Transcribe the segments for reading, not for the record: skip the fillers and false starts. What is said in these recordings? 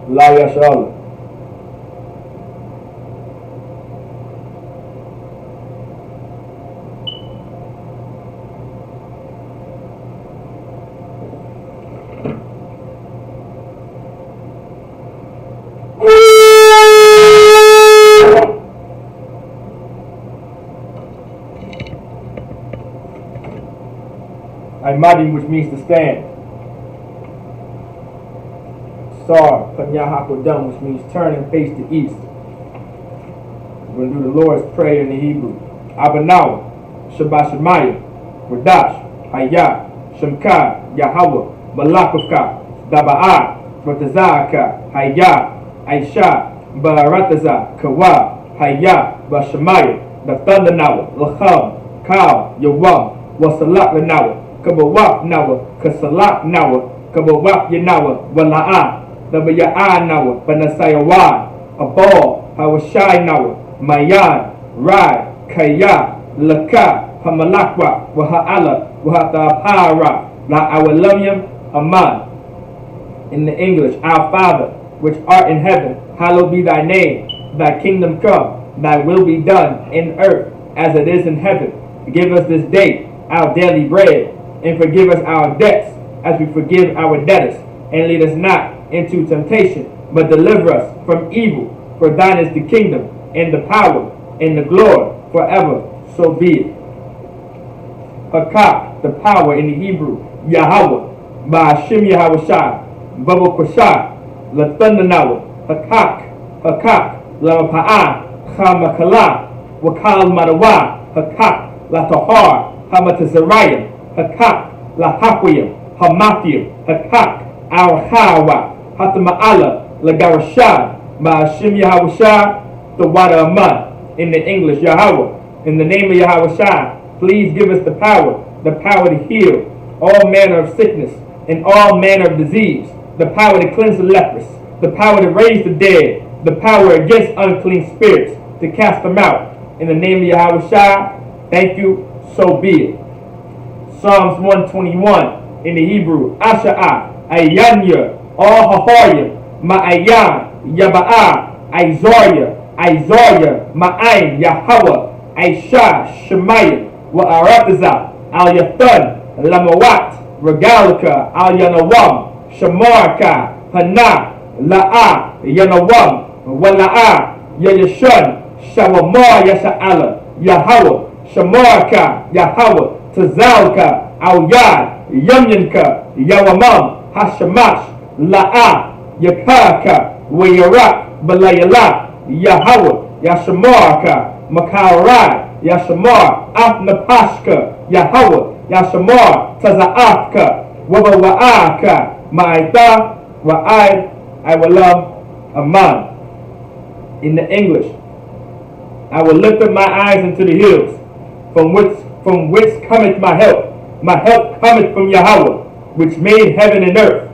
La Yashala. Imadi, which means to stand. Sar, Panyahakodam, which means turn and face the east. We're going to do the Lord's Prayer in the Hebrew. Abanawa, Shabbat Shemaya, Radash, Hayah, Shemka, Yahweh, Malakavka, Daba'ah, Ratazaka, Hayah, Aisha, Barataza, Kawa, Hayah, Bashemaya, the Thunder Nawa, Lacham, Kal, Yawam, Wasalak Nawa, Kabawak Nawa, Kasalak Nawa, Kabawak Yanawa, Wala'ah, Dabaya'a Nawa, Banasayawa, Abal, Hawashai Nawa, Mayan, Rai, Kaya, Laka, Hamalakwa, Waha'ala, Wahatapara, La Awalamyam, Aman. In the English, Our Father, which art in heaven, hallowed be thy name. Thy kingdom come, thy will be done in earth as it is in heaven. Give us this day our daily bread, and forgive us our debts as we forgive our debtors. And lead us not into temptation, but deliver us from evil. For thine is the kingdom, and the power, and the glory, forever. So be it. Hakak, the power in the Hebrew, Yahweh, Ba'ashim Yahweh, Baba Kwashah, La Thundanawa, Hakak, La Pa'ah, Chamakala, Wakal Madawa, Hakak, La Tahar, Hamatazariah, Hakak, La Hakwiyam, Hamathiyam, Hakak, Al Hawa, Hatama'ala, La Garashad, Ba'ashim Yahweh, the water of mud. In the English, Yahweh, in the name of Yahweh, please give us the power to heal all manner of sickness and all manner of disease, the power to cleanse the lepers, the power to raise the dead, the power against unclean spirits, to cast them out. In the name of Yahweh, thank you, so be it. Psalms 121 in the Hebrew, Asha'ah, Ayanya, All Hahoyim, Ma'ayan, Yaba'ah, Isaiah, Ma'ayin, Yahweh, Aisha, Shemaya, Wa'arataza, Al Yathun, Lamawat, Regalika, Al Yanawam, Shamarka, Hana, La'a, Yanawam, Wala'a, Yayashun, Shawamar, Yasha'ala, Yahweh, Shamarka, Yahweh, Tazalka, Al Yad, Yamyanka, Yawamam, Hashamash, La'a, Yakaka, Wayarak, Balayala, Yahweh, Yashamarka, Makarai, Yashamar, Afnapashka, Yahweh, Yashamar, Taza'afka, Wabawa'aka, Ma'aita, I will love Aman. In the English, I will lift up my eyes into the hills, from which cometh my help. My help cometh from Yahweh, which made heaven and earth.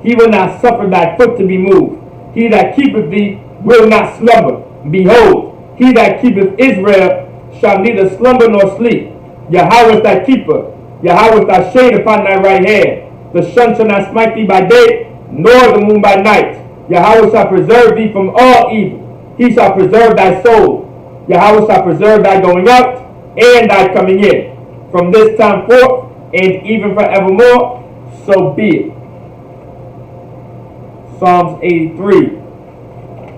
He will not suffer thy foot to be moved. He that keepeth thee will not slumber. Behold, he that keepeth Israel shall neither slumber nor sleep. Yahweh is thy keeper. Yahweh is thy shade upon thy right hand. The sun shall not smite thee by day, nor the moon by night. Yahweh shall preserve thee from all evil. He shall preserve thy soul. Yahweh shall preserve thy going out and thy coming in, from this time forth and even forevermore. So be it. Psalms 83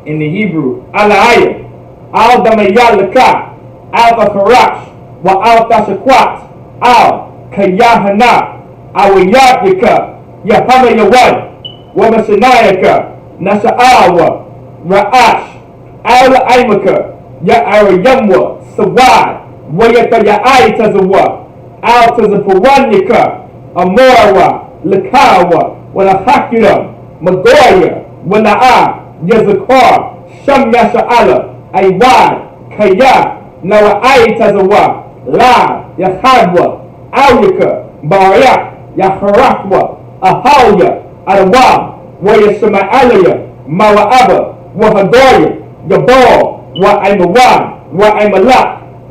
in the Hebrew, Ala'ayah, Al Damayalaka, Al Bakarash, Wa Al Tashakwat, Al Kayahana, Awayaka, Yahama Yawan, Wa Mashanayaka, Nasha'awa, Ra'ash, Al Aimaka, Ya'arayamwa, Sawad, Wayata Ya'ai Tazawa, Al Tazapawanyaka, Amora, Lakawa, Walahakira, Magoya, Wana'a, Yazakar, Sham Yasha'ala, Aiwad, Kaya, Nawa'ai Tazawa, La, Yahadwa, Auyaka, Barayak, Yaharakwa, Ahalya, Adawam, Wayashama'alaya, Mawa'aba, Wahadoya, Gabal, Wa'aimawan, Wa'aimalak,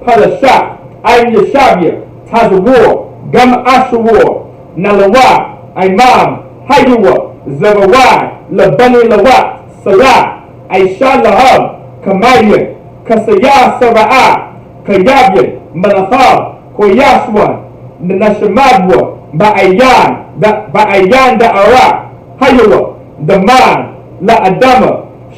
Palashak, Aim Yashabia, Tazawar, Gam Ashawar, Nalawa, Imam, Hayuwa, Zawawai, Labani Lawat, Salah, Aisha Lahab, Kamayan, Kasaya Sara'a, Kayabyan, Malachab, Koyashwan, Nashamadwa, Ba'ayan Da'ara, Hayawa, Daman, La Adama,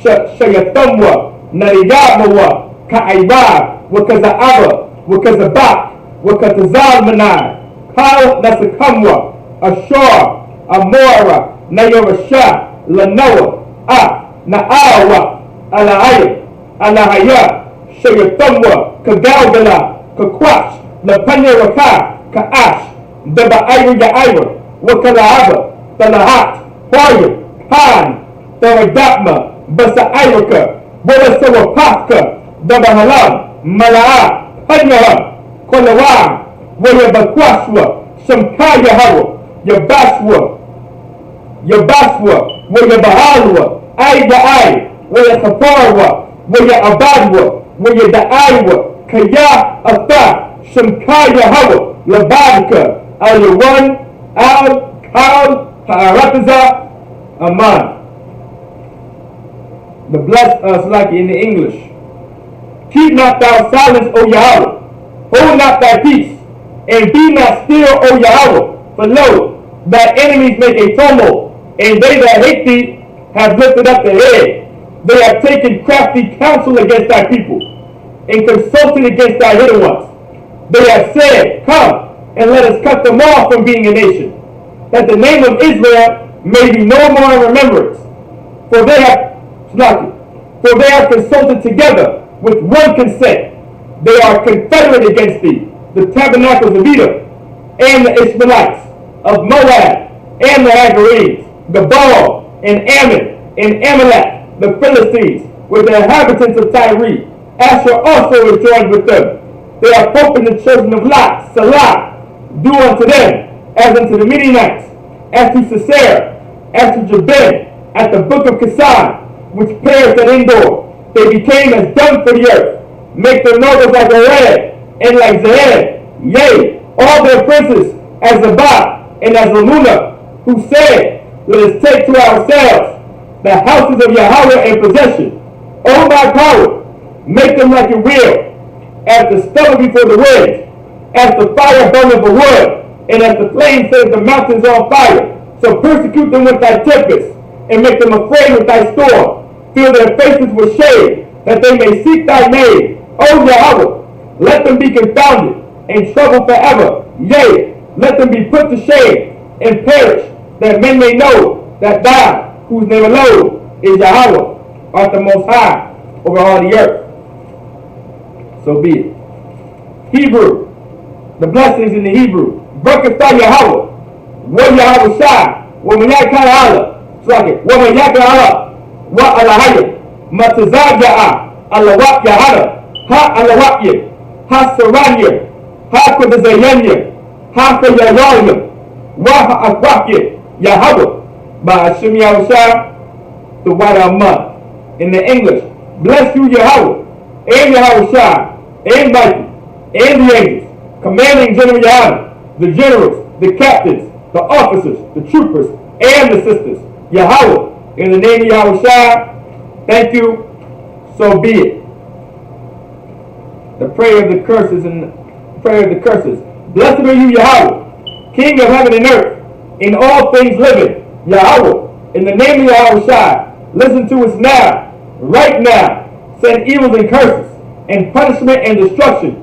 Shayatamwa, Nariyamawa, Ka'airab, Wakaza'aba, Wakazabak, Wakatazal Manai, Kal Nasakamwa, Ashar, Amora, Nayorasha, Lanoa, Na'awa, Alahaya, Alahaya, Shayatamwa, Kagalgala, Kakwash, Lapanyaraka, Ka'ash, Daba'ayra Ya'ayra, Wakalaaba, Talahat, Hoya, Han, Taradatma, Basa'ayraka, Wadasawapaka, Dabahalam, Mala'a, Hanyaham, Kolawam, Wayabakwashwa, Shamkaya Hawa, Yabaswa, Wayabahalwa, Aida, Wayahaparwa, Wayabadwa, Wayadaiwa, Kaya Atha, Shamkaya Hawa, Labadka, Al-Yawan, Al Ha'arataza, Aman. The blessed Salaki in the English. Keep not thou silence, O Yahweh. Hold not thy peace, and be not still, O Yahweh. For lo, thy enemies make a tumult, and they that hate thee have lifted up their head. They have taken crafty counsel against thy people, and consulted against thy hidden ones. They have said, Come, and let us cut them off from being a nation, that the name of Israel may be no more in remembrance. For they have consulted together with one consent. They are confederate against thee, the tabernacles of Edom, and the Ishmaelites, of Moab, and the Agarenes, the Baal, and Ammon, and Amalek, the Philistines, with the inhabitants of Tyre. Asher also is joined with them. They have spoken the children of Lot, Salah, do unto them, as unto the Midianites, as to Sisera, as to Jabin, at the book of Kisan, which perished at Endor. They became as dung for the earth. Make their nobles like Arad, and like Zahad, yea, all their princes as Zabah, and as Lamuna, who said, Let us take to ourselves the houses of Yahweh in possession. O my power, make them like your will, as the stubble before the wind, as the fire burneth the wood, and as the flame sets the mountains on fire. So persecute them with thy tempest, and make them afraid with thy storm. Fill their faces with shade, that they may seek thy name. O Yahweh, let them be confounded, and troubled forever. Yea, let them be put to shame, and perish, that men may know that thou, whose name alone is Yahweh, art the most high over all the earth. So be it. Hebrew, the blessings in the Hebrew. Barakatah Yahweh, wa Yahweh Shai, wa Mayaka Allah, wa Mayaka Allah, wa Alahaya, Matazad Ya'ah, Alawak Yahada, Ha Alawakya, Ha Saranya, Ha Kodazayanya, Ha Kayayaya, wa Ha'akwakya, Yahweh, Ba'ashim Yahushua, the white month. In the English, bless you Yahweh, and Yahushua, and Michael, and the angels, commanding General Yahweh, the generals, the captains, the officers, the troopers, and the sisters. Yahweh, in the name of Yahushua, thank you, so be it. The prayer of the curses and prayer of the curses. Blessed are you, Yahweh, King of heaven and earth, in all things living. Yahweh, in the name of Yahushua, listen to us now, right now. Send evils and curses, and punishment and destruction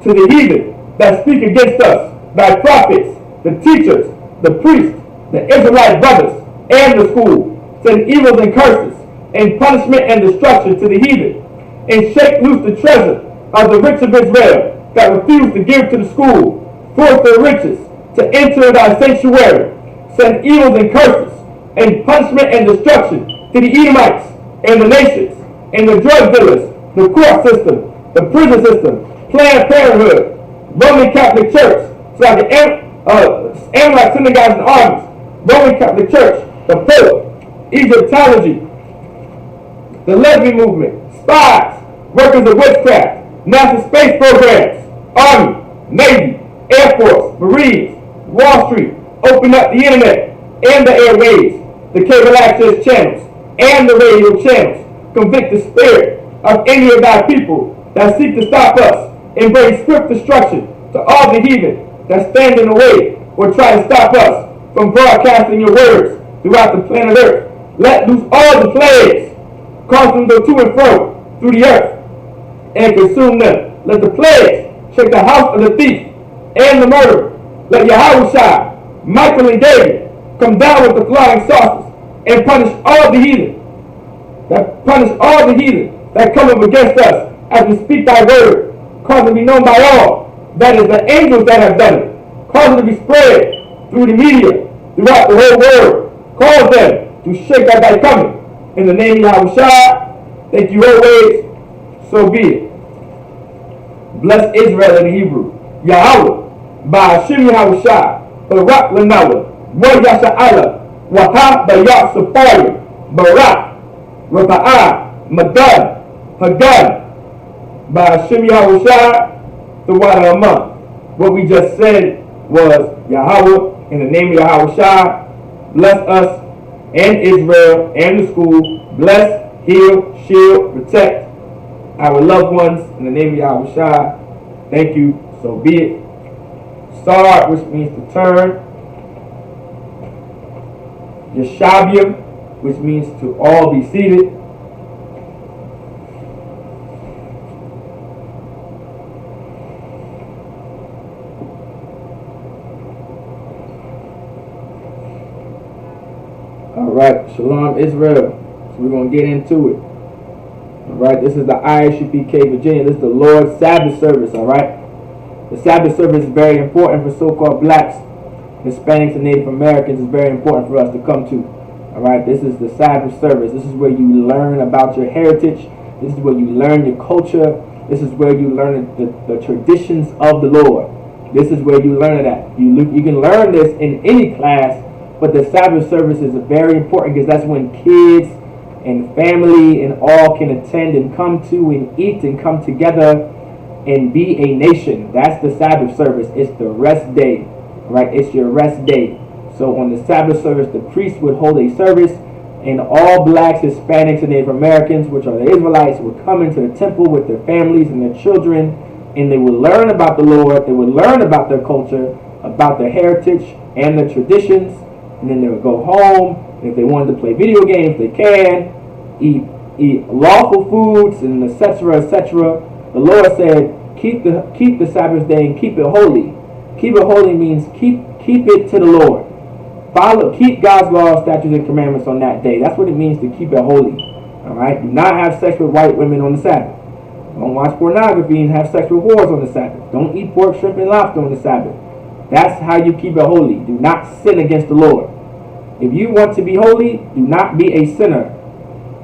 to the heathen that speak against us, thy prophets, the teachers, the priests, the Israelite brothers, and the school. Send evils and curses, and punishment and destruction to the heathen, and shake loose the treasure of the rich of Israel that refuse to give to the school. Force their riches to enter thy sanctuary. Send evils and curses, and punishment and destruction to the Edomites, and the nations, and the drug dealers, the court system, the prison system, Planned Parenthood, Roman Catholic Church, Amorite synagogues and armies, Roman Catholic Church, the Pope, Egyptology, the lesbian movement, spies, workers of witchcraft, NASA space programs, Army, Navy, Air Force, Marines, Wall Street, open up the internet and the airwaves, the cable access channels, and the radio channels. Convict the spirit of any of thy people that seek to stop us, and bring swift destruction to all the heathen that stand in the way or try to stop us from broadcasting your words throughout the planet earth. Let loose all the plagues, cause them to go to and fro through the earth, and consume them. Let the plagues shake the house of the thief and the murderer. Let Yahushua, Michael and David come down with the flying saucers and punish all the heathen that come up against us as we speak thy word. Cause it to be known by all that is the angels that have done it. Cause it to be spread through the media throughout the whole world. Cause them to shake at thy coming. In the name of Yahushua, thank you always, so be it. Bless Israel in Hebrew. Yahweh, Ba'ashim Yahushua, Barak Lanawa, Wa Yasha'ala, Waha Bayat Sapari, Barak, Rapa'ah, Madan, Hagan, Ba'ashim Yahushua, the water a month. What we just said was Yahweh, in the name of Yahushua, bless us and Israel and the school. Bless, heal, shield, protect our loved ones in the name of Yahushua. Thank you, so be it. Sar, which means to turn. Yeshabium, which means to all be seated. Alright, Shalom Israel. So we're going to get into it. Alright, this is the Isupk Virginia. This is the Lord's Sabbath service, alright? The Sabbath service is very important for so-called blacks, Hispanics, and Native Americans. It's very important for us to come to. Alright, this is the Sabbath service. This is where you learn about your heritage. This is where you learn your culture. This is where you learn the traditions of the Lord. This is where you learn that. You can learn this in any class, but the Sabbath service is very important because that's when kids and family and all can attend and come to and eat and come together and be a nation. That's the Sabbath service. It's the rest day, right? It's your rest day. So on the Sabbath service, the priest would hold a service, and all blacks, Hispanics, and Native Americans, which are the Israelites, would come into the temple with their families and their children, and they would learn about the Lord. They would learn about their culture, about their heritage and their traditions, and then they would go home. And if they wanted to play video games, they can eat lawful foods, and etc., etc. The Lord said, keep the Sabbath day and keep it holy. Keep it holy means keep it to the Lord. Keep God's laws, statutes, and commandments on that day. That's what it means to keep it holy. Alright? Do not have sex with white women on the Sabbath. Don't watch pornography and have sex with whores on the Sabbath. Don't eat pork, shrimp, and lobster on the Sabbath. That's how you keep it holy. Do not sin against the Lord. If you want to be holy, do not be a sinner.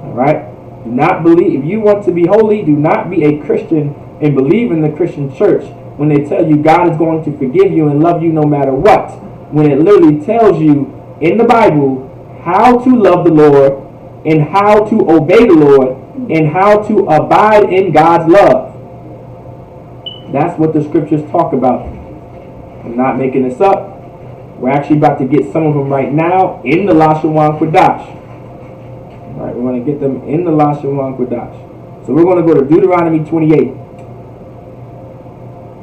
Alright? Do not believe. If you want to be holy, do not be a Christian and believe in the Christian church when they tell you God is going to forgive you and love you no matter what. When it literally tells you in the Bible how to love the Lord and how to obey the Lord and how to abide in God's love. That's what the scriptures talk about. I'm not making this up. We're actually about to get some of them right now in the Lashawan Kodash. Alright, we're going to get them in the Lashawan Kodash. So we're going to go to Deuteronomy 28.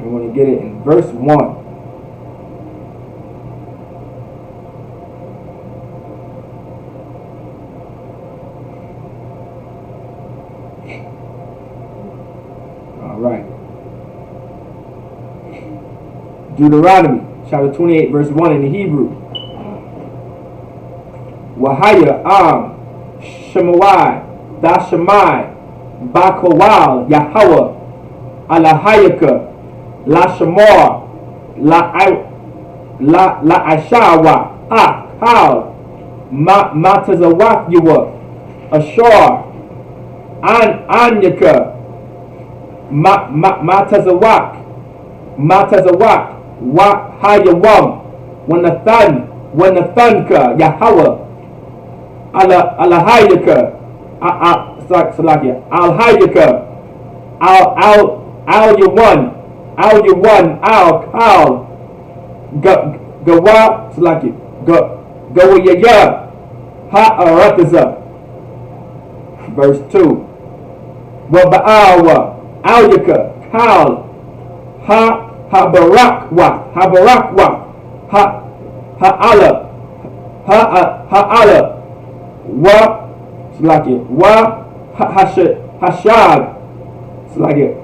We're going to get it in verse 1. Alright. Deuteronomy chapter 28 verse 1 in the Hebrew. Wahaya Am Shemawai Dashamai Bakawal Yahweh Alahayaka La Shamar La Ashawa Kal Matazawak Yuwa Ashar Anyaka Matazawak Wa Hayawam Wanathanka Yahweh Alahayaka Al Hayaka Al Yawan Al Gawa Gawayaya Ha Arataza Verse 2. Waba'awa, Alyaka, Kal, Habarakwa, Ha'ala, Wa, it's like it, Wa, Hashag, it's like it,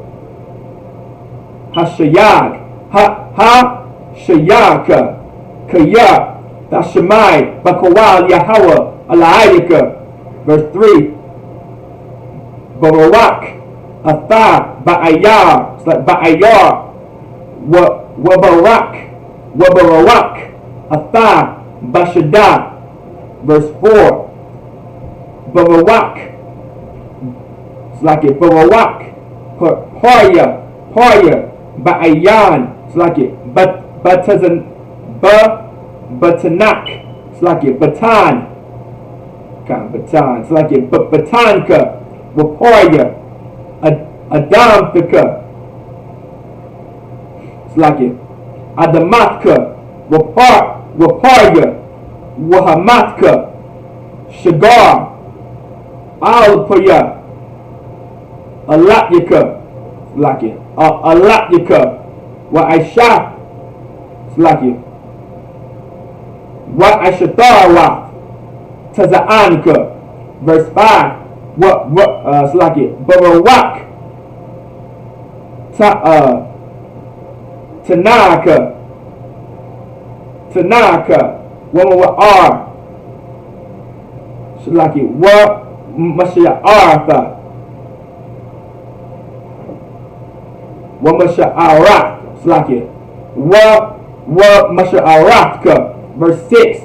Hashayag, Shayaka, Kaya, Dashamai, Bakawal, Yahweh, Alayaka. Verse 3. Barak, Atha, Ba'ayar, it's like Ba'ayar, Wabarak, Atha, Bashada. Verse 4. Barak, it's like it, Barak, Parya, Ba'ayan, it's like it, Batanak, it's like it, Batan, it's like it, Batanka, Waparya, Adamthika, it's like it, Adamatka, Waparya, Wahamatka, Shagar, Alpaya, Alatyaka, it's like it, Alatyaka, Wa'aisha, it's like it, Wa'aishatara, Taza'anka. Verse 5. It's like it, Barawak, Tanaka, woman with R. It's like it, Wa Masha Artha, Wa Masha Arat. It's like it, Wa Masha Aratka. Verse 6.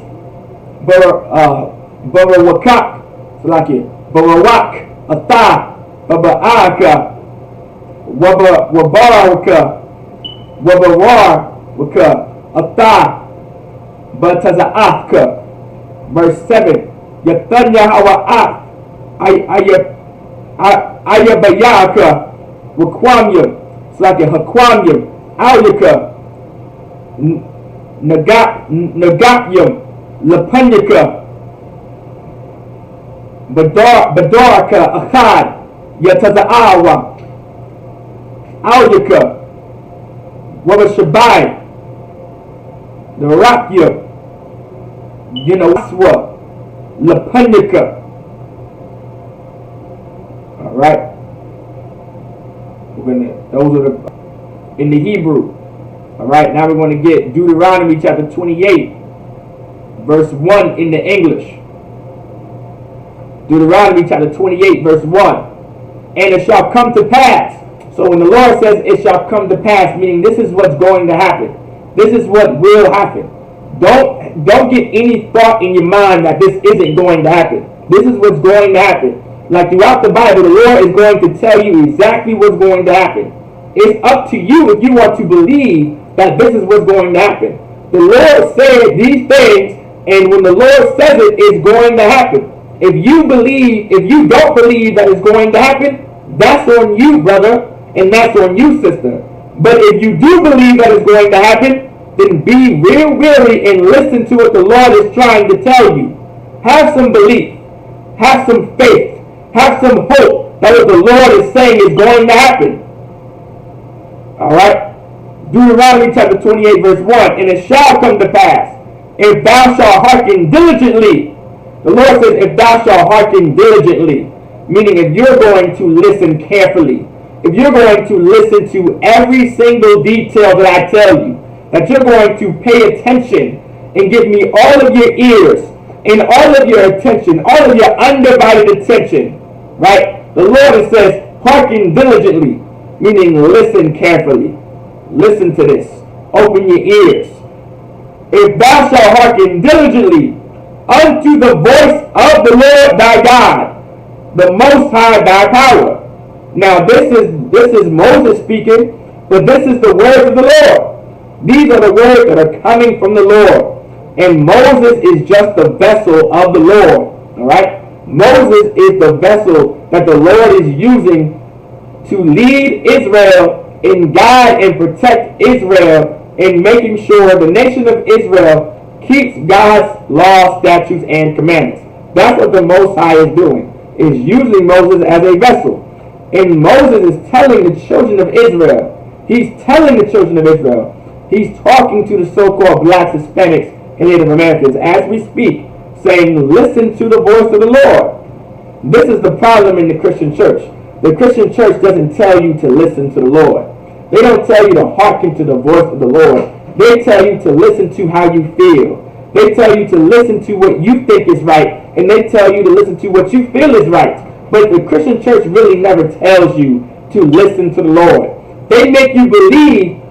Barawakak. It's like it, Barawak, Atha, Baba'aka, Wabaraka, Wabaraka, Atha, Bataza'aka. Verse 7. Yatanya Hawa'at, Ayabayaka, Wakwamyam, it's like a Hakwamyam, Alyaka, Nagatyam, Lapanyaka, Badaraka, Achad, Yataza'awa, Alyaka, Wabashabai, the Rakya, Waswa, Lapanyaka. Alright. Those are the in the Hebrew. Alright, now we're going to get Deuteronomy chapter 28, verse 1 in the English. Deuteronomy chapter 28, verse 1. And it shall come to pass. So when the Lord says it shall come to pass, meaning this is what's going to happen. This is what will happen. Don't get any thought in your mind that this isn't going to happen. This is what's going to happen. Like throughout the Bible, the Lord is going to tell you exactly what's going to happen. It's up to you if you want to believe that this is what's going to happen. The Lord said these things, and when the Lord says it, it's going to happen. If you don't believe that it's going to happen, that's on you, brother, and that's on you, sister. But if you do believe that it's going to happen, then be real weary and listen to what the Lord is trying to tell you. Have some belief. Have some faith. Have some hope that what the Lord is saying is going to happen. Alright? Deuteronomy chapter 28 verse 1. And it shall come to pass, if thou shalt hearken diligently. The Lord says, if thou shalt hearken diligently. Meaning if you're going to listen carefully. If you're going to listen to every single detail that I tell you. That you're going to pay attention and give me all of your ears and all of your attention, all of your undivided attention, right? The Lord says, hearken diligently, meaning listen carefully. Listen to this. Open your ears. If thou shalt hearken diligently unto the voice of the Lord thy God, the Most High thy power. Now this is Moses speaking, but this is the words of the Lord. These are the words that are coming from the Lord. And Moses is just the vessel of the Lord. Alright? Moses is the vessel that the Lord is using to lead Israel and guide and protect Israel in making sure the nation of Israel keeps God's laws, statutes, and commandments. That's what the Most High is doing. is using Moses as a vessel. And Moses is telling the children of Israel. He's telling the children of Israel. He's talking to the so-called blacks, Hispanics, and Native Americans as we speak, saying, listen to the voice of the Lord. This is the problem in the Christian church. The Christian church doesn't tell you to listen to the Lord. They don't tell you to hearken to the voice of the Lord. They tell you to listen to how you feel. They tell you to listen to what you think is right, and they tell you to listen to what you feel is right. But the Christian church really never tells you to listen to the Lord. They make you believe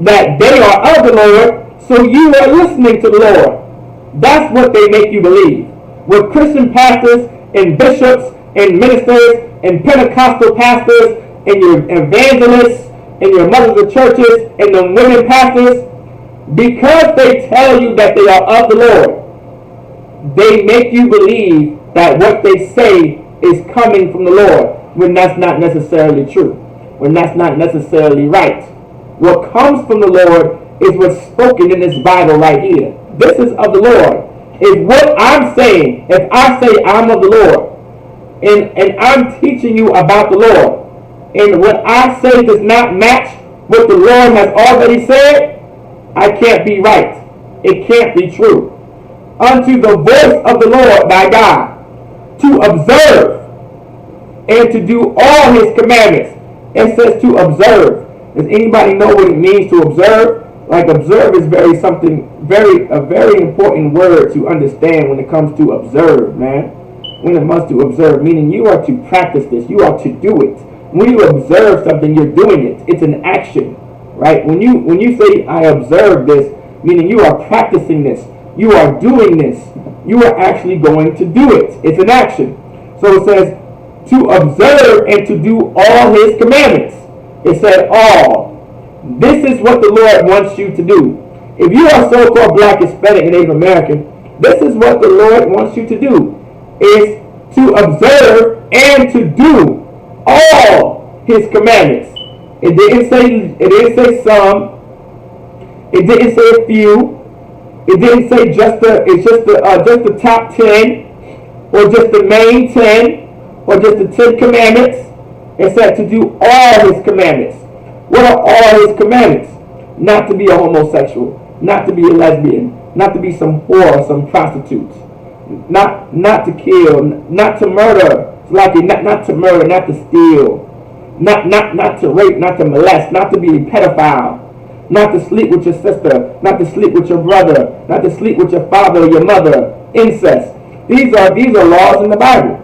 that they are of the Lord, so you are listening to the Lord. That's what they make you believe. What Christian pastors and bishops and ministers and Pentecostal pastors and your evangelists and your mothers of churches and the women pastors, because they tell you that they are of the Lord, they make you believe that what they say is coming from the Lord, when that's not necessarily true, when that's not necessarily right. What comes from the Lord is what's spoken in this Bible right here. This is of the Lord. If what I'm saying, if I say I'm of the Lord, and I'm teaching you about the Lord, and what I say does not match what the Lord has already said, I can't be right. It can't be true. Unto the voice of the Lord thy God, to observe and to do all his commandments. It says to observe. Does anybody know what it means to observe? Like, observe is a very important word to understand when it comes to observe, man. When it comes to observe, meaning you are to practice this, you are to do it. When you observe something, you're doing it. It's an action, right? When you say I observe this, meaning you are practicing this, you are doing this, you are actually going to do it. It's an action. So it says to observe and to do all his commandments. It said all. This is what the Lord wants you to do. If you are so-called black, Hispanic, and Native American, this is what the Lord wants you to do, is to observe and to do all his commandments. It didn't say some. It didn't say a few. It didn't say just the top 10, or just the main 10, or just the 10 commandments. It said to do all his commandments. What are all his commandments? Not to be a homosexual, not to be a lesbian, not to be some whore, some prostitute, not to kill, not to murder, not to murder, not to steal, not to rape, not to molest, not to be a pedophile, not to sleep with your sister, not to sleep with your brother, not to sleep with your father or your mother, incest. These are laws in the Bible.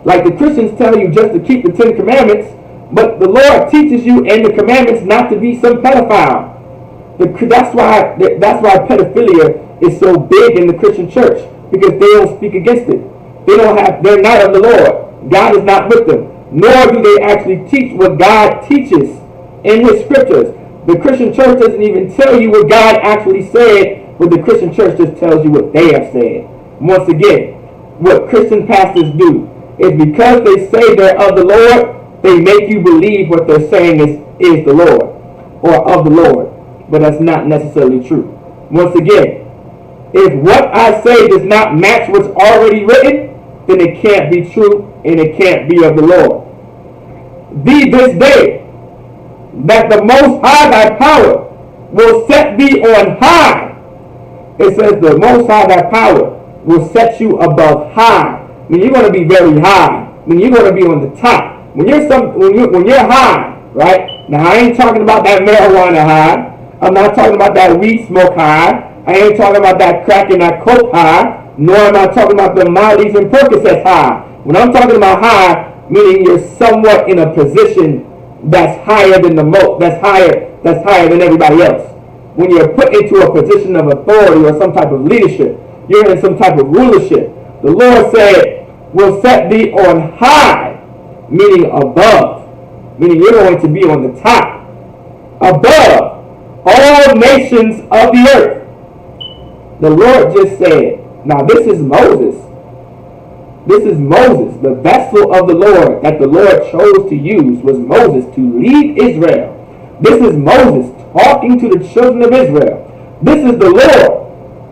Like the Christians tell you just to keep the 10 commandments, but the Lord teaches you in the commandments not to be some pedophile. That's why pedophilia is so big in the Christian church, because they don't speak against it. They're not of the Lord. God is not with them. Nor do they actually teach what God teaches in his scriptures. The Christian church doesn't even tell you what God actually said, but the Christian church just tells you what they have said. Once again, what Christian pastors do is, because they say they're of the Lord, they make you believe what they're saying is the Lord, or of the Lord. But that's not necessarily true. Once again, if what I say does not match what's already written, then it can't be true, and it can't be of the Lord. Be this day that the Most High thy power will set thee on high. It says the Most High thy power will set you above high. I mean, you're going to be very high. I mean, you're going to be on the top. When you're high, right? Now, I ain't talking about that marijuana high. I'm not talking about that weed smoke high. I ain't talking about that crack and that coke high. Nor am I talking about the Molly's and Percocets high. When I'm talking about high, meaning you're somewhat in a position that's higher than that's higher than everybody else. When you're put into a position of authority or some type of leadership, you're in some type of rulership. The Lord said, will set thee on high, meaning above, meaning you're going to be on the top, above all nations of the earth. The Lord just said, now this is Moses. This is Moses, the vessel of the Lord that the Lord chose to use was Moses to lead Israel. This is Moses talking to the children of Israel. This is the Lord.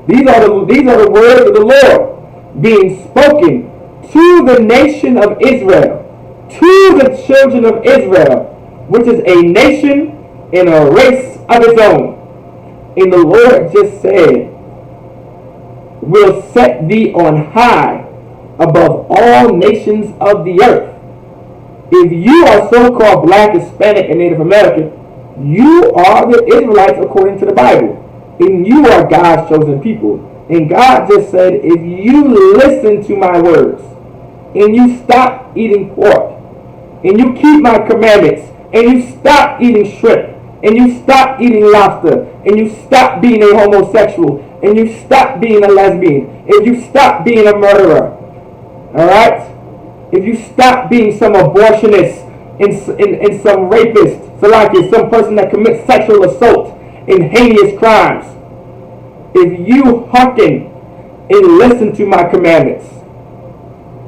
These are the words of the Lord being spoken to the nation of Israel, to the children of Israel, which is a nation and a race of its own. And the Lord just said, will set thee on high above all nations of the earth. If you are so-called black, Hispanic, and Native American, you are the Israelites according to the Bible. And you are God's chosen people. And God just said, if you listen to my words, and you stop eating pork, and you keep my commandments, and you stop eating shrimp, and you stop eating lobster, and you stop being a homosexual, and you stop being a lesbian, if you stop being a murderer, all right? If you stop being some abortionist and some rapist, so like it's some person that commits sexual assault and heinous crimes, if you hearken and listen to my commandments,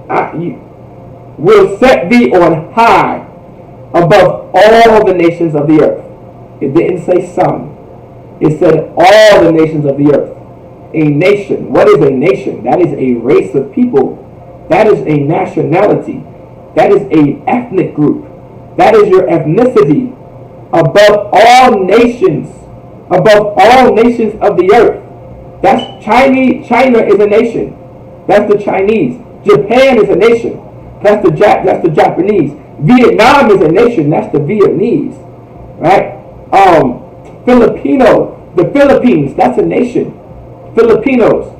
I will set thee on high above all the nations of the earth. It didn't say some. It said all the nations of the earth. A nation. What is a nation? That is a race of people. That is a nationality. That is an ethnic group. That is your ethnicity. Above all nations. Above all nations of the earth. That's Chinese. China is a nation. That's the Chinese. Japan is a nation. That's the Japanese. Vietnam is a nation. That's the Vietnamese. Right? Filipino. The Philippines. That's a nation. Filipinos.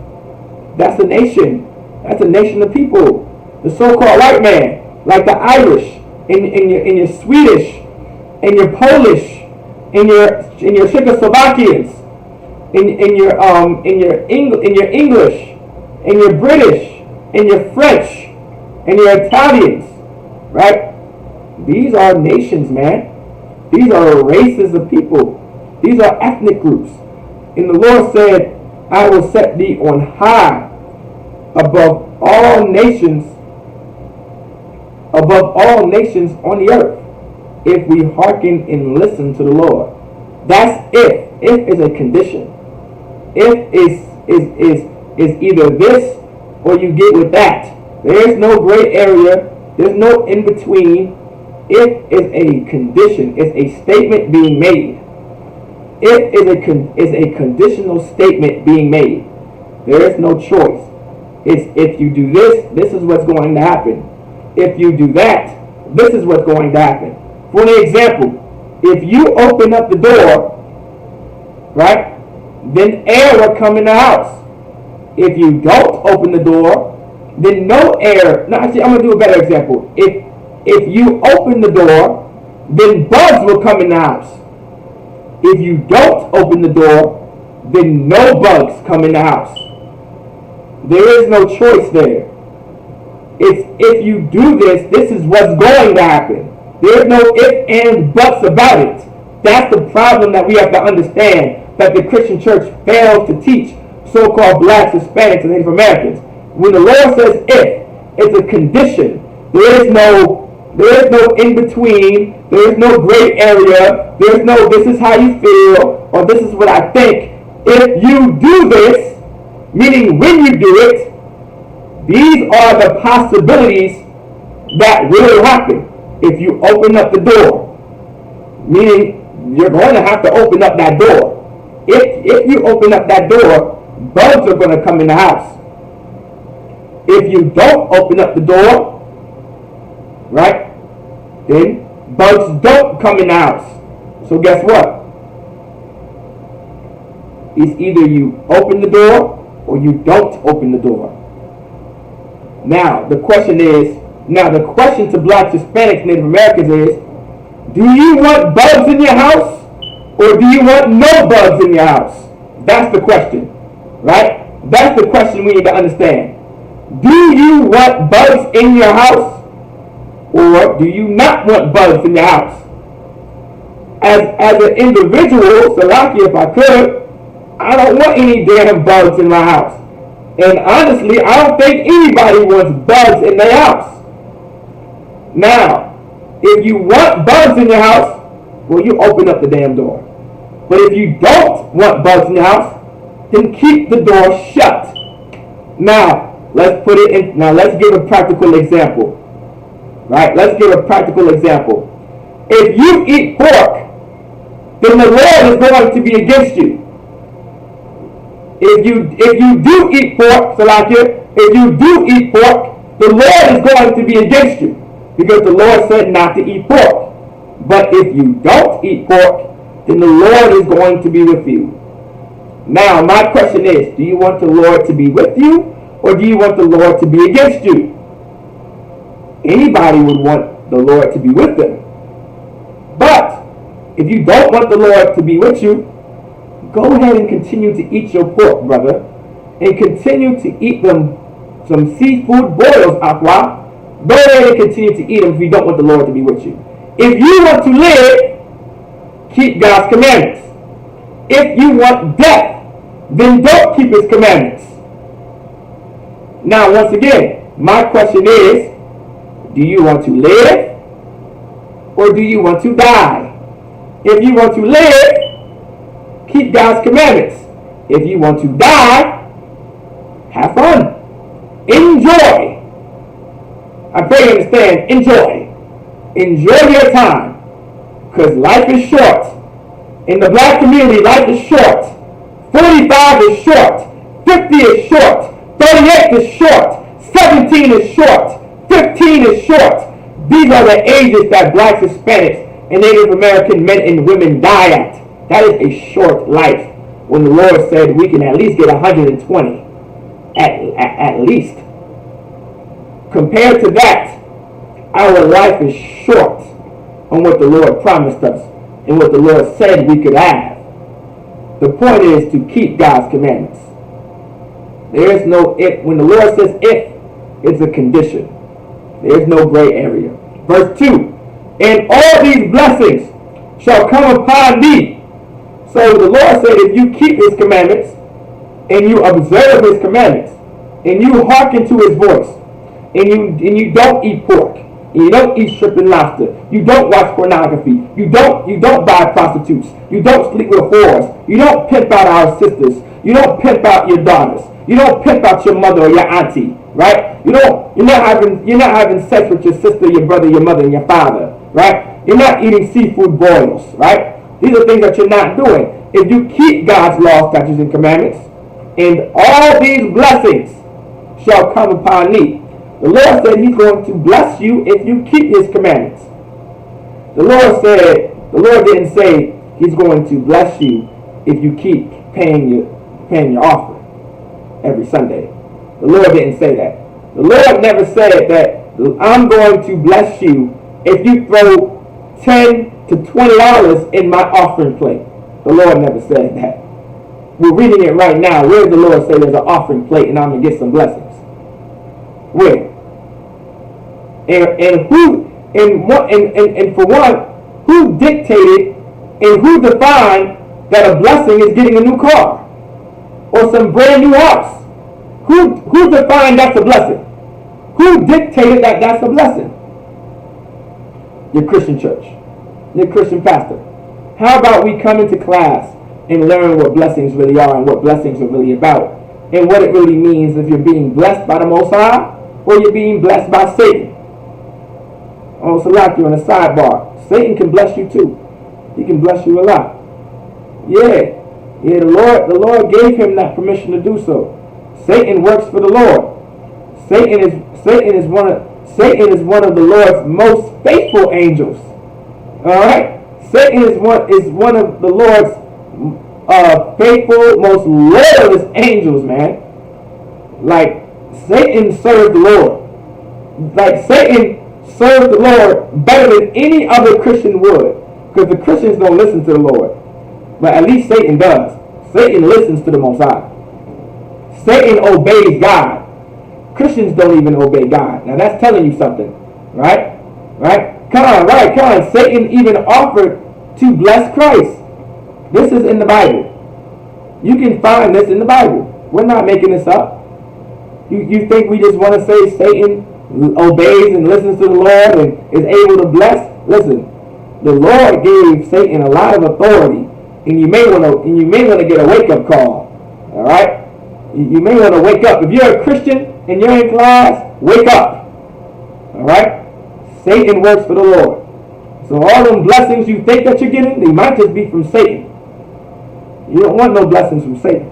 That's a nation. That's a nation of people. The so-called white man, like the Irish, and your Swedish, and your Polish, and your Czechoslovakians, in your English, and your British, and your French, and your Italians, right? These are nations, man. These are races of people. These are ethnic groups. And the Lord said, I will set thee on high above all nations on the earth, if we hearken and listen to the Lord. That's if. If is a condition. If is either this or you get with that. There is no gray area. There's no in between. If is a condition. It's a statement being made. If is a conditional statement being made. There is no choice. It's if you do this, this is what's going to happen. If you do that, this is what's going to happen. For an example, if you open up the door, right, then air will come in the house. If you don't open the door, then no air. No, actually, I'm going to do a better example. If you open the door, then bugs will come in the house. If you don't open the door, then no bugs come in the house. There is no choice there. If you do this, this is what's going to happen. There's no ifs and buts about it. That's the problem that we have to understand, that the Christian church fails to teach so-called blacks, Hispanics, and Native Americans. When the Lord says if, it's a condition. There is no in between. There is no gray area. There's no this is how you feel or this is what I think. If you do this, meaning when you do it, these are the possibilities that will happen if you open up the door. Meaning you're going to have to open up that door. If you open up that door, bugs are going to come in the house. If you don't open up the door, right, then bugs don't come in the house. So guess what? It's either you open the door or you don't open the door. Now the question to blacks, Hispanics, Native Americans is, do you want bugs in your house or do you want no bugs in your house? That's the question, right? That's the question we need to understand. Do you want bugs in your house or do you not want bugs in your house? As an individual, Salaki, if I could, I don't want any damn bugs in my house. And honestly, I don't think anybody wants bugs in their house. Now, if you want bugs in your house, well, you open up the damn door. But if you don't want bugs in your house, then keep the door shut. Now, Let's put it in. Now let's give a practical example. Right? Let's give a practical example. If you eat pork, then the Lord is going to be against you. If you do eat pork, Salakia, if you do eat pork, the Lord is going to be against you, because the Lord said not to eat pork. But if you don't eat pork, then the Lord is going to be with you. Now, my question is, do you want the Lord to be with you, or do you want the Lord to be against you? Anybody would want the Lord to be with them. But if you don't want the Lord to be with you, go ahead and continue to eat your pork, brother, and continue to eat some seafood boils, aqua. Go ahead and continue to eat them if you don't want the Lord to be with you. If you want to live, keep God's commandments. If you want death, then don't keep His commandments. Now, once again, my question is, do you want to live, or do you want to die? If you want to live, keep God's commandments. If you want to die, have fun. Enjoy. I pray you understand. Enjoy. Enjoy your time. Because life is short. In the black community, life is short. 45 is short. 50 is short. 38 is short. 17 is short. 15 is short. These are the ages that blacks, Hispanics, and Native American men and women die at. That is a short life. When the Lord said we can at least get 120. At least. Compared to that, our life is short on what the Lord promised us and what the Lord said we could have. The point is to keep God's commandments. There is no if. When the Lord says if, it's a condition. There is no gray area. Verse 2. And all these blessings shall come upon thee. So the Lord said, if you keep His commandments, and you observe His commandments, and you hearken to His voice, and you don't eat pork, and you don't eat shrimp and lobster, you don't watch pornography, you don't buy prostitutes, you don't sleep with whores, you don't pimp out our sisters, you don't pimp out your daughters, you don't pimp out your mother or your auntie, right? You're not having sex with your sister, your brother, your mother, and your father, right? You're not eating seafood boils, right? These are things that you're not doing. If you keep God's laws, statutes, and commandments, and all these blessings shall come upon thee. The Lord said He's going to bless you if you keep His commandments. The Lord didn't say He's going to bless you if you keep paying your offering every Sunday. The Lord didn't say that. The Lord never said that I'm going to bless you if you throw $10 to $20 in my offering plate. The Lord never said that. We're reading it right now. Where does the Lord say there's an offering plate and I'm going to get some blessings? Where? And for one, who dictated and who defined that a blessing is getting a new car or some brand new house? Who defined that's a blessing? Who dictated that that's a blessing? Your Christian church, your Christian pastor. How about we come into class and learn what blessings really are and what blessings are really about, and what it really means if you're being blessed by the Most High or you're being blessed by Satan. Oh, Salaki, on the sidebar, Satan can bless you too. He can bless you a lot. Yeah, the Lord gave him that permission to do so. Satan works for the Lord. Satan is one of the Lord's most faithful angels. All right, Satan is one of the Lord's faithful, most loyalist angels, man. Like, Satan served the Lord. Like, Satan served the Lord better than any other Christian would. Because the Christians don't listen to the Lord. But at least Satan does. Satan listens to the Most High. Satan obeys God. Christians don't even obey God. Now that's telling you something. Right? Right? Come on. Satan even offered to bless Christ. This is in the Bible. You can find this in the Bible. We're not making this up. You think we just want to say Satan obeys and listens to the Lord and is able to bless? Listen, the Lord gave Satan a lot of authority, and you may want to get a wake up call. All right, you may want to wake up. If you're a Christian and you're in class, wake up. All right? Satan works for the Lord. So all them blessings you think that you're getting, they might just be from Satan. You don't want no blessings from Satan.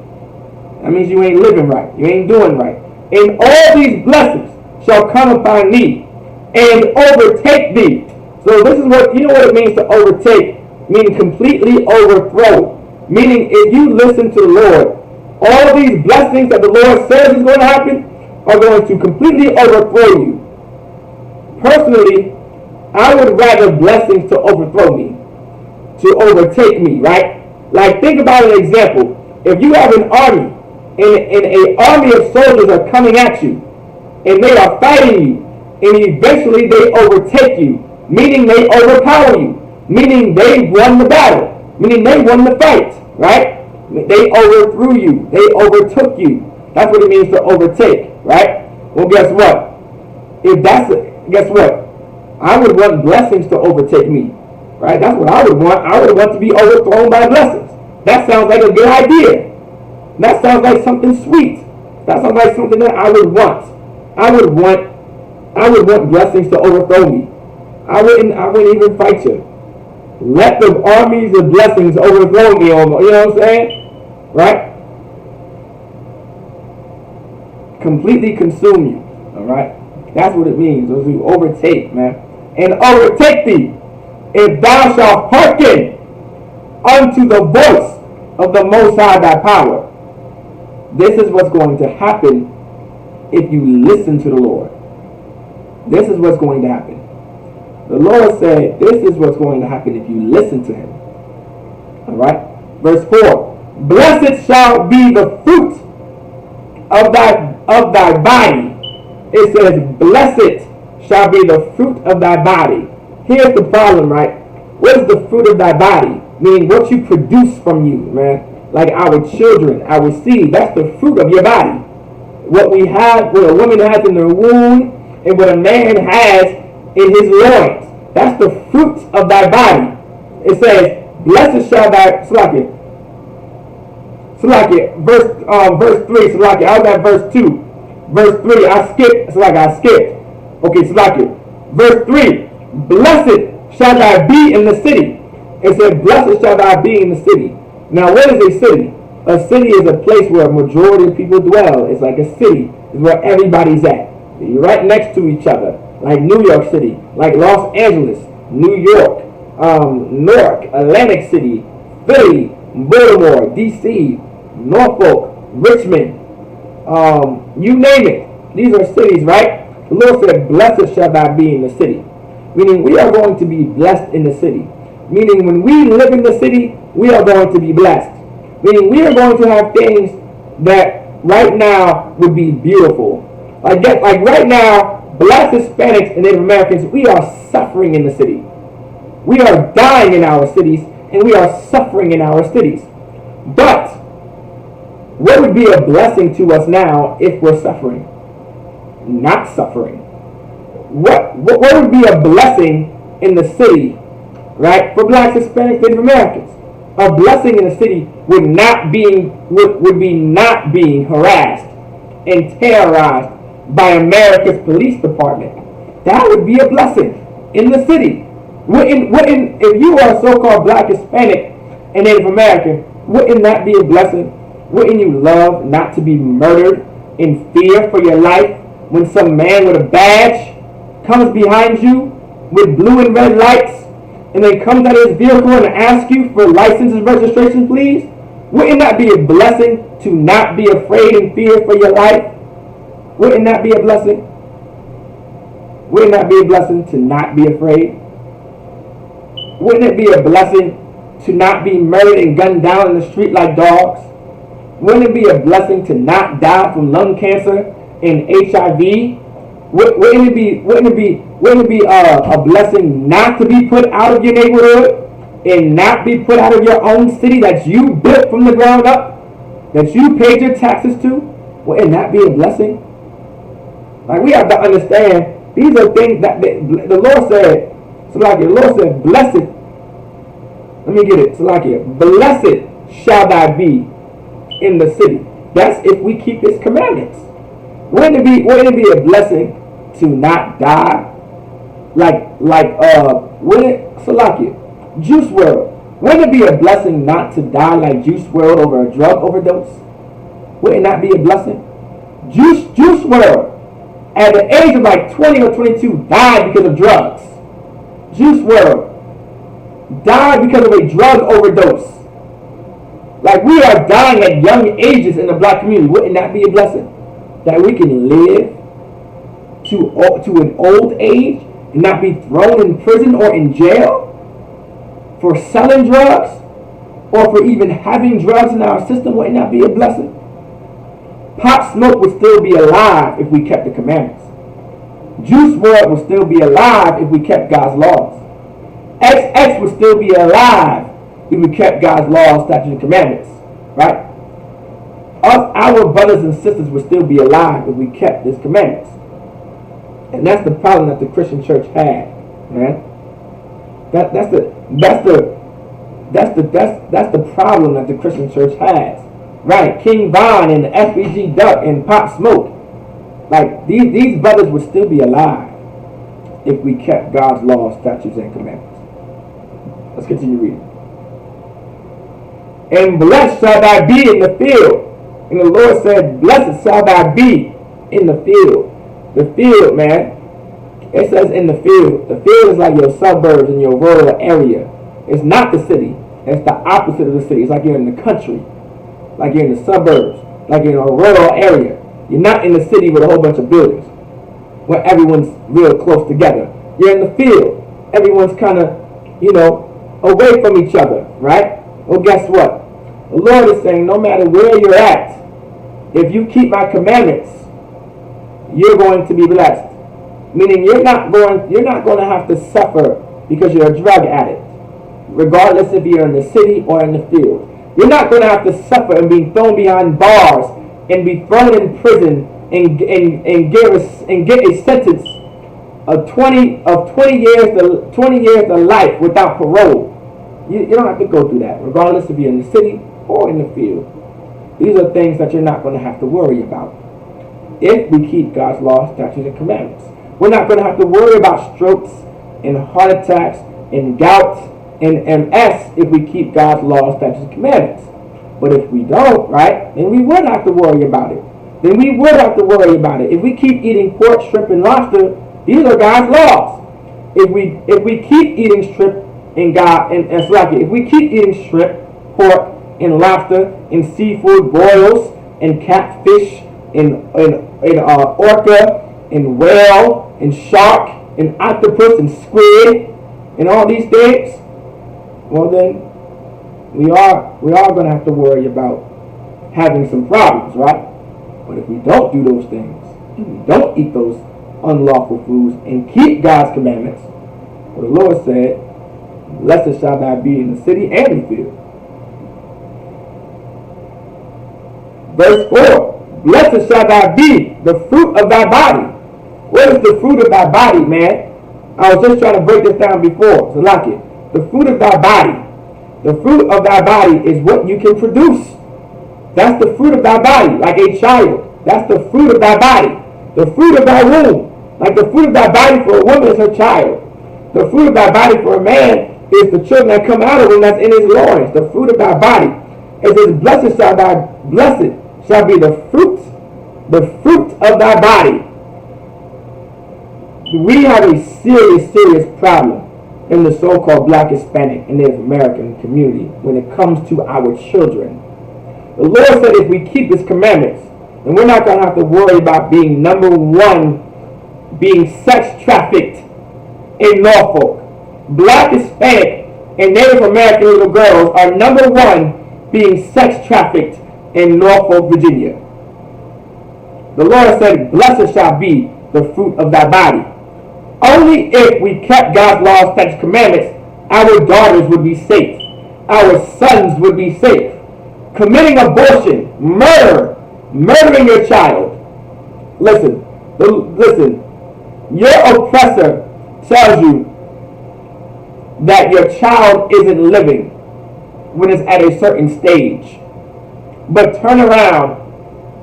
That means you ain't living right. You ain't doing right. And all these blessings shall come upon thee and overtake thee. So this is what, you know what it means to overtake? Meaning completely overthrow. Meaning if you listen to the Lord, all these blessings that the Lord says is going to happen are going to completely overthrow you. Personally, I would rather blessings to overthrow me, to overtake me, right? Like, think about an example. If you have an army, and an army of soldiers are coming at you, and they are fighting you, and eventually they overtake you, meaning they overpower you, meaning they won the battle, meaning they won the fight, right? They overthrew you, they overtook you. That's what it means to overtake, right? Well, guess what? Guess what? I would want blessings to overtake me, right? That's what I would want. I would want to be overthrown by blessings. That sounds like a good idea. That sounds like something sweet. That sounds like something that I would want. I would want blessings to overthrow me. I wouldn't even fight you. Let the armies of blessings overthrow me, almost. You know what I'm saying? Right? Completely consume you. All right? That's what it means. Those who overtake, man. And overtake thee, if thou shalt hearken unto the voice of the Most High thy power. This is what's going to happen if you listen to the Lord. This is what's going to happen. The Lord said, this is what's going to happen if you listen to him. All right? Verse 4. Blessed shall be the fruit of thy body. It says, blessed shall be the fruit of thy body. Here's the problem, right? What is the fruit of thy body? Meaning what you produce from you, man. Like our children, our seed. That's the fruit of your body. What we have, what a woman has in her womb, and what a man has in his loins. That's the fruit of thy body. It says, blessed shall thy, Salakia, verse 3, Salakia, I was at verse 2. Verse 3, I skipped. Okay, Salakia. Verse 3, blessed shall thou be in the city. It said, blessed shall thou be in the city. Now, what is a city? A city is a place where a majority of people dwell. It's like a city. It's where everybody's at. You're right next to each other. Like New York City, like Los Angeles, New York, Newark, Atlantic City, Philly, Baltimore, D.C., Norfolk, Richmond, you name it. These are cities, right? The Lord said, blessed shall thou be in the city. Meaning we are going to be blessed in the city. Meaning when we live in the city, we are going to be blessed. Meaning we are going to have things that right now would be beautiful. Like right now, Black Hispanics and Native Americans, we are suffering in the city. We are dying in our cities, and we are suffering in our cities. But what would be a blessing to us now if we're suffering? Not suffering. What would be a blessing in the city, right, for Blacks, Hispanics, Native Americans? A blessing in the city would be not being harassed and terrorized by America's police department. That would be a blessing in the city. If you are a so-called Black, Hispanic, and Native American, wouldn't that be a blessing? Wouldn't you love not to be murdered in fear for your life when some man with a badge comes behind you with blue and red lights and then comes out of his vehicle and asks you for license and registration, please? Wouldn't that be a blessing to not be afraid and fear for your life? Wouldn't that be a blessing? Wouldn't that be a blessing to not be afraid? Wouldn't it be a blessing to not be murdered and gunned down in the street like dogs? Wouldn't it be a blessing to not die from lung cancer and HIV? Wouldn't it be a blessing not to be put out of your neighborhood and not be put out of your own city that you built from the ground up, that you paid your taxes to? Wouldn't that be a blessing? Like, we have to understand, these are things that the Lord said. Salakia, the Lord said, blessed. Let me get it. Salakia, blessed shall thou be in the city. That's if we keep his commandments. Wouldn't it be a blessing to not die? Juice World. Wouldn't it be a blessing not to die like Juice World over a drug overdose? Wouldn't that be a blessing? Juice World, at the age of like 20 or 22, died because of drugs. Juice World died because of a drug overdose. Like, we are dying at young ages in the black community. Wouldn't that be a blessing? That we can live to an old age and not be thrown in prison or in jail for selling drugs or for even having drugs in our system. Wouldn't that be a blessing? Pop Smoke would still be alive if we kept the commandments. Juice WRLD would still be alive if we kept God's laws. XX would still be alive if we kept God's laws, statutes, and commandments. Right? Our brothers and sisters would still be alive if we kept His commandments. And that's the problem that the Christian church had, man. That's the problem that the Christian church has. Right? King Von and the FBG Duck and Pop Smoke. Like, these brothers would still be alive if we kept God's laws, statutes, and commandments. Let's continue reading. And blessed shall thou be in the field. And the Lord said, blessed shall thou be in the field. The field, man. It says in the field. The field is like your suburbs and your rural area. It's not the city. It's the opposite of the city. It's like you're in the country. Like you're in the suburbs. Like you're in a rural area. You're not in the city with a whole bunch of buildings where everyone's real close together. You're in the field. Everyone's kind of, away from each other, right? Well, guess what? The Lord is saying, no matter where you're at, if you keep my commandments, you're going to be blessed. Meaning you're not going to have to suffer because you're a drug addict, regardless if you're in the city or in the field. You're not going to have to suffer and be thrown behind bars and be thrown in prison and get a sentence of 20 years to life without parole. You don't have to go through that, regardless if you're in the city or in the field. These are things that you're not going to have to worry about if we keep God's laws, statutes, and commandments. We're not going to have to worry about strokes and heart attacks and gout and MS if we keep God's laws, statutes, and commandments. But if we don't, right, then we would have to worry about it. If we keep eating pork, shrimp, and lobster, these are God's laws. If we keep eating shrimp if we keep eating shrimp, pork, and lobster, and seafood boils, and catfish, and orca, and whale, and shark, and octopus, and squid, and all these things, well then, we are going to have to worry about having some problems, right? But if we don't do those things, and we don't eat those unlawful foods, and keep God's commandments, well, the Lord said, blessed shall thou be in the city and the field. Verse 4, blessed shall thou be the fruit of thy body. What is the fruit of thy body, man? I was just trying to break this down before, so like it. The fruit of thy body. The fruit of thy body is what you can produce. That's the fruit of thy body, like a child. That's the fruit of thy body. The fruit of thy womb. Like the fruit of thy body for a woman is her child. The fruit of thy body for a man is the children that come out of him that's in his loins. The fruit of thy body. It says, blessed shall be the fruit of thy body. We have a serious problem in the so-called Black, Hispanic, and Native American community when it comes to our children. The Lord said if we keep His commandments, then we're not going to have to worry about being number one, being sex trafficked in Norfolk. Black, Hispanic, and Native American little girls are number one being sex trafficked in Norfolk, Virginia. The Lord said, blessed shall be the fruit of thy body. Only if we kept God's laws, statutes, commandments, our daughters would be safe. Our sons would be safe. Committing abortion, murdering your child. Listen, your oppressor tells you that your child isn't living when it's at a certain stage, but turn around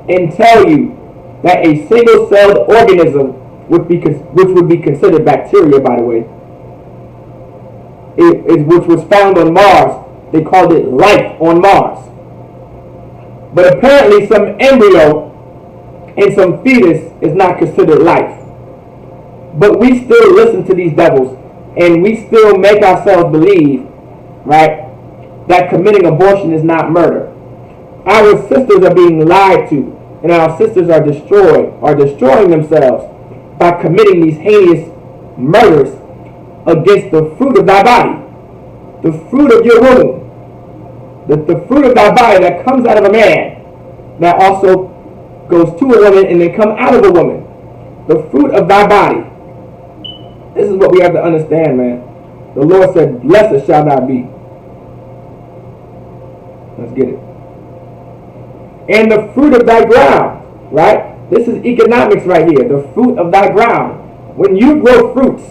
and tell you that a single-celled organism which would be considered bacteria, by the way, which was found on Mars. They called it life on Mars. But apparently some embryo and some fetus is not considered life. But we still listen to these devils, and we still make ourselves believe, right, that committing abortion is not murder. Our sisters are being lied to, and our sisters are destroying themselves by committing these heinous murders against the fruit of thy body, the fruit of your womb, the fruit of thy body that comes out of a man, that also goes to a woman and then come out of a woman, the fruit of thy body. This is what we have to understand, man. The Lord said, blessed shall thou be. Let's get it. And the fruit of thy ground, right? This is economics right here. The fruit of thy ground. When you grow fruits,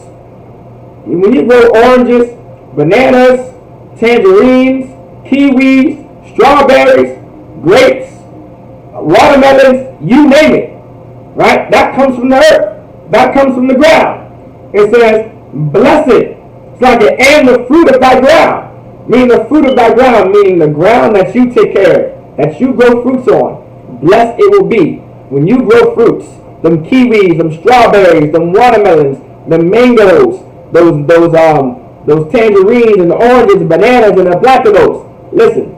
when you grow oranges, bananas, tangerines, kiwis, strawberries, grapes, watermelons, you name it, right? That comes from the earth. That comes from the ground. It says, blessed. It's like an and the fruit of thy ground. Meaning the fruit of thy ground, meaning the ground that you take care of, that you grow fruits on. Blessed it will be when you grow fruits. Them kiwis, them strawberries, them watermelons, them mangoes, those tangerines and the oranges and bananas and the blackados. Listen,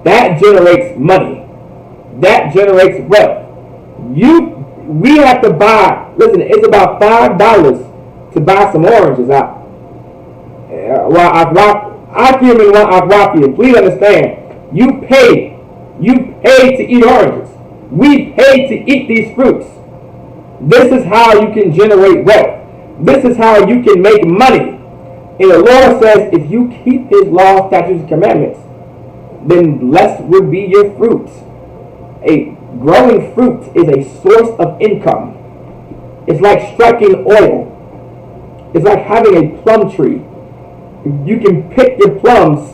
that generates money. That generates wealth. We have to buy, listen, it's about $5 to buy some oranges out. Please understand, you pay to eat oranges. We pay to eat these fruits. This is how you can generate wealth. This is how you can make money. And the Lord says, if you keep his law, statutes, and commandments, then blessed would be your fruits. A growing fruit is a source of income. It's like striking oil. It's like having a plum tree. You can pick your plums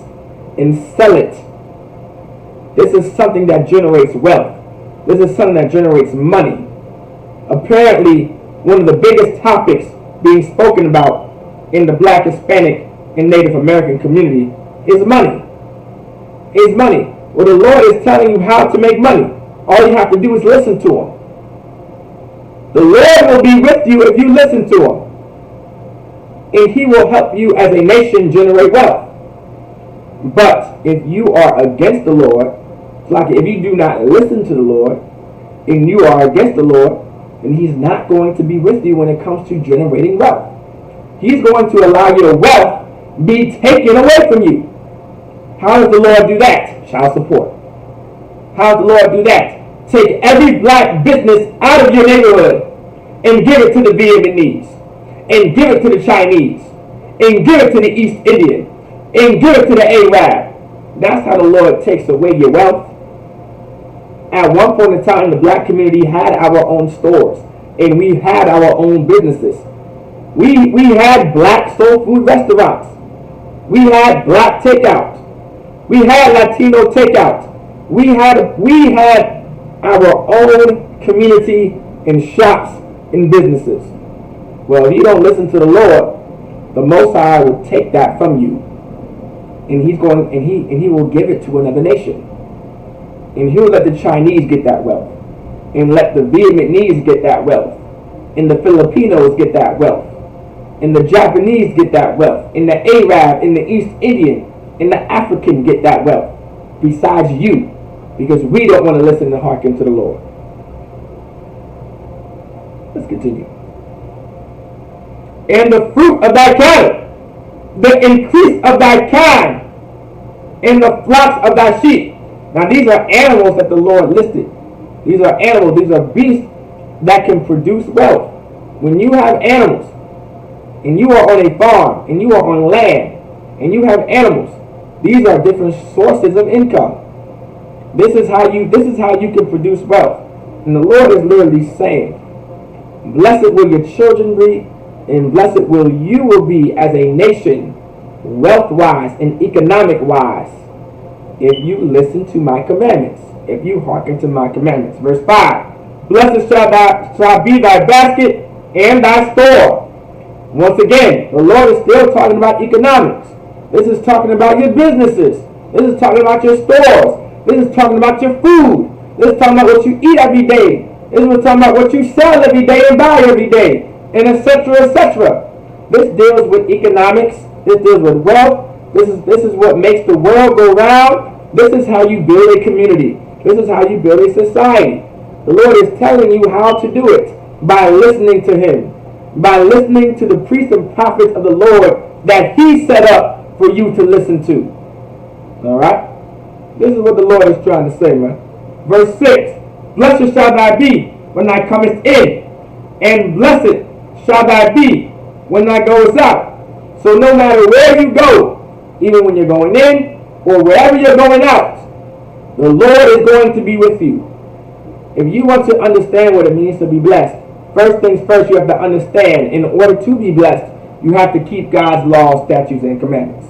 and sell it. This is something that generates wealth. This is something that generates money. Apparently, one of the biggest topics being spoken about in the Black, Hispanic, and Native American community is money. Is money. Well, the Lord is telling you how to make money. All you have to do is listen to him. The Lord will be with you if you listen to him. And he will help you as a nation generate wealth. But if you are against the Lord, it's like if you do not listen to the Lord, and you are against the Lord, then he's not going to be with you when it comes to generating wealth. He's going to allow your wealth be taken away from you. How does the Lord do that? Child support. How does the Lord do that? Take every black business out of your neighborhood and give it to the Vietnamese, and give it to the Chinese, and give it to the East Indian, and give it to the Arab. That's how the Lord takes away your wealth. At one point in time, the black community had our own stores, and we had our own businesses. We had black soul food restaurants. We had black takeout. We had Latino takeout. We had our own community and shops and businesses. Well, if you don't listen to the Lord, the Most High will take that from you, and he will give it to another nation, and he'll let the Chinese get that wealth, and let the Vietnamese get that wealth, and the Filipinos get that wealth, and the Japanese get that wealth, and the Arab, and the East Indian, and the African get that wealth, besides you, because we don't want to listen and hearken to the Lord. Let's continue. And the fruit of thy cattle, the increase of thy kind, and the flocks of thy sheep. Now these are animals that the Lord listed. These are animals, these are beasts that can produce wealth. When you have animals, and you are on a farm, and you are on land, and you have animals, these are different sources of income. This is how you can produce wealth. And the Lord is literally saying, blessed will your children be, and blessed will you be as a nation, wealth-wise and economic-wise, if you listen to my commandments, if you hearken to my commandments. Verse 5, Blessed shall be thy basket and thy store. Once again, the Lord is still talking about economics. This is talking about your businesses. This is talking about your stores. This is talking about your food. This is talking about what you eat every day. This is talking about what you sell every day and buy every day, and etc. etc. This deals with economics. This deals with wealth. This is what makes the world go round. This is how you build a community. This is how you build a society. The Lord is telling you how to do it by listening to Him, by listening to the priests and prophets of the Lord that He set up for you to listen to. All right? This is what the Lord is trying to say, man. Verse 6. Blessed shall thou be when thou comest in, and blessed shall thou be when thou goest out. So no matter where you go, even when you're going in or wherever you're going out, the Lord is going to be with you. If you want to understand what it means to be blessed, first things first, you have to understand, in order to be blessed, you have to keep God's laws, statutes, and commandments.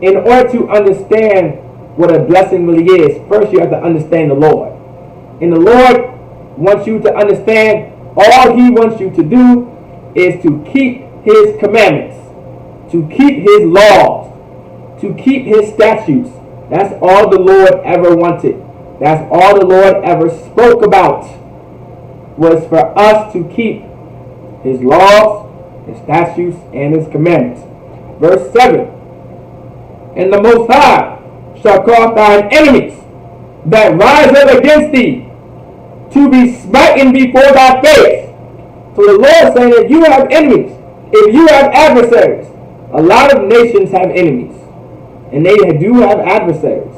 In order to understand what a blessing really is, first you have to understand the Lord. And the Lord wants you to understand, all He wants you to do is to keep His commandments, to keep His laws, to keep His statutes. That's all the Lord ever wanted. That's all the Lord ever spoke about, was for us to keep His laws, His statutes, and His commandments. Verse 7. And the Most High shall cause thine enemies that rise up against thee to be smitten before thy face. So the Lord is saying, if you have enemies, if you have adversaries, a lot of nations have enemies, and they do have adversaries.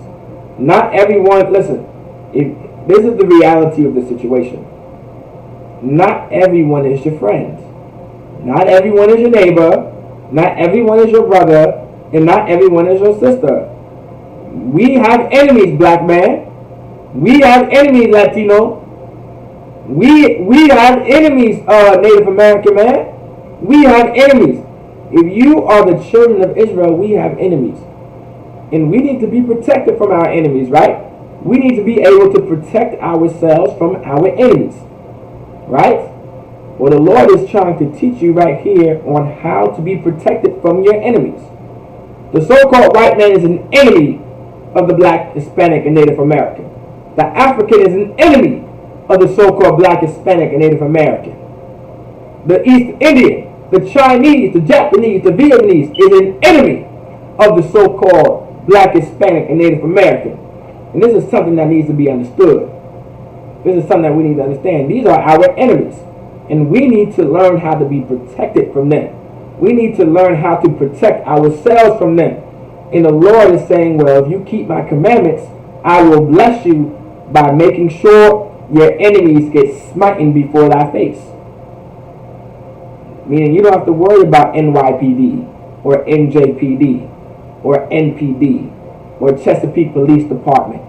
Not everyone, listen, this is the reality of the situation. Not everyone is your friend. Not everyone is your neighbor. Not everyone is your brother. And not everyone is your sister. We have enemies, black man. We have enemies, Latino. We have enemies, Native American man. We have enemies. If you are the children of Israel, we have enemies. And we need to be protected from our enemies, right? We need to be able to protect ourselves from our enemies, right? Well, the Lord is trying to teach you right here on how to be protected from your enemies. The so-called white man is an enemy of the black, Hispanic, and Native American. The African is an enemy of the so-called black, Hispanic, and Native American. The East Indian, the Chinese, the Japanese, the Vietnamese is an enemy of the so-called black, Hispanic, and Native American. And this is something that needs to be understood. This is something that we need to understand. These are our enemies. And we need to learn how to be protected from them. We need to learn how to protect ourselves from them. And the Lord is saying, well, if you keep my commandments, I will bless you by making sure your enemies get smitten before thy face. Meaning you don't have to worry about NYPD or NJPD or NPD or Chesapeake Police Department.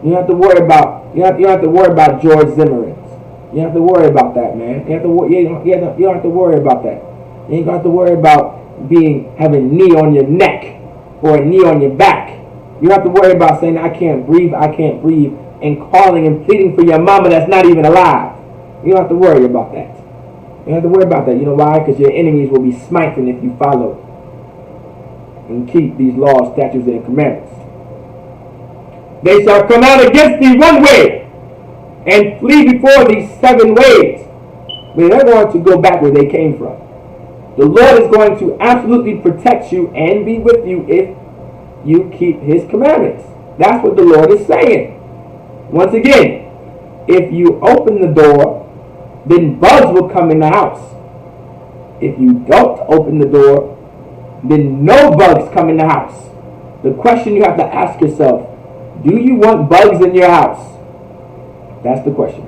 You don't have to worry about George Zimmerman. You don't have to worry about that, man. You don't have to worry about that. You ain't got to worry about having a knee on your neck or a knee on your back. You don't have to worry about saying, I can't breathe, and calling and pleading for your mama that's not even alive. You don't have to worry about that. You don't have to worry about that. You know why? Because your enemies will be smitten if you follow and keep these laws, statutes, and commandments. They shall come out against thee one way and flee before thee 7 ways. I mean, they're going to go back where they came from. The Lord is going to absolutely protect you and be with you if you keep His commandments. That's what the Lord is saying. Once again, if you open the door, then bugs will come in the house. If you don't open the door, then no bugs come in the house. The question you have to ask yourself, do you want bugs in your house? That's the question.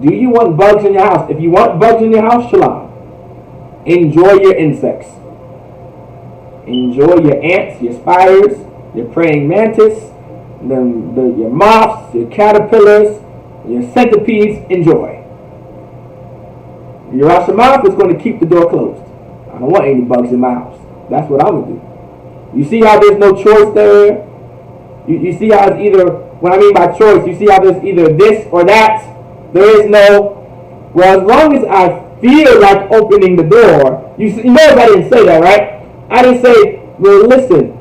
Do you want bugs in your house? If you want bugs in your house, shalom. Enjoy your insects. Enjoy your ants, your spiders, your praying mantis, your moths, your caterpillars, your centipedes. Enjoy. Your Ashamaf is going to keep the door closed. I don't want any bugs in my house. That's what I'm going to do. You see how there's no choice there? You see how it's either, what I mean by choice, you see how there's either this or that? There is no, well, as long as I feel like opening the door, you notice I didn't say that, right? I didn't say, well, listen,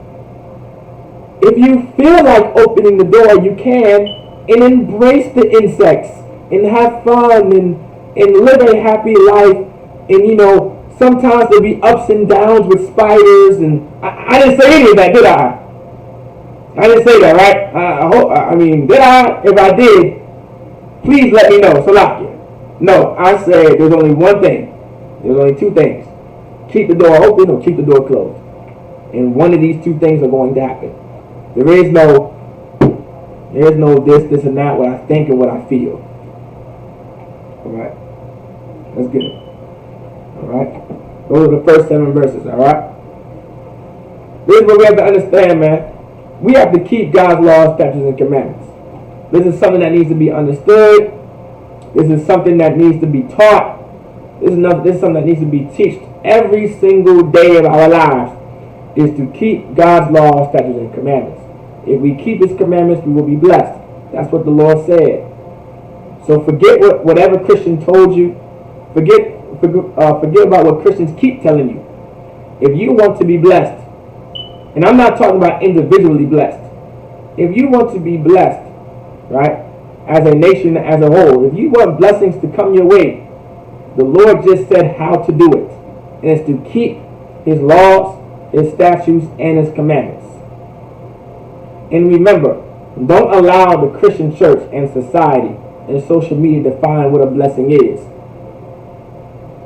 if you feel like opening the door, you can, and embrace the insects, and have fun, and live a happy life, and sometimes there'll be ups and downs with spiders, and I didn't say any of that, did I? I didn't say that, right? Did I? If I did, please let me know. Salakia. No, I said there's only one thing. There's only two things. Keep the door open or keep the door closed. And one of these two things are going to happen. There is no this, and that, what I think and what I feel. Alright? Let's get it. Alright? Those are the first 7 verses, alright? This is what we have to understand, man. We have to keep God's laws, statutes, and commandments. This is something that needs to be understood. This is something that needs to be taught. This is something that needs to be taught every single day of our lives, is to keep God's laws, statutes, and commandments. If we keep His commandments, we will be blessed. That's what the Lord said. So forget whatever Christian told you. Forget about what Christians keep telling you. If you want to be blessed, and I'm not talking about individually blessed. If you want to be blessed, right, as a nation, as a whole, if you want blessings to come your way, the Lord just said how to do it. And it's to keep His laws, His statutes, and His commandments. And remember, don't allow the Christian church and society and social media to define what a blessing is.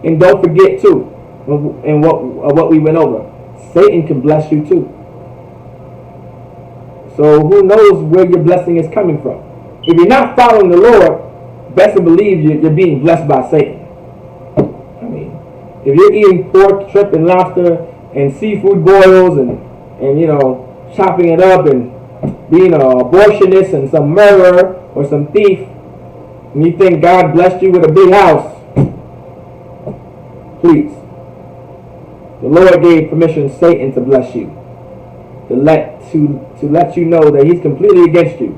And don't forget too, and what we went over, Satan can bless you too. So who knows where your blessing is coming from? If you're not following the Lord, best to believe you're being blessed by Satan. I mean, if you're eating pork, shrimp, and lobster, and seafood boils, and chopping it up, and being an abortionist, and some murderer, or some thief, and you think God blessed you with a big house, please. The Lord gave permission to Satan to bless you, to let you know that he's completely against you.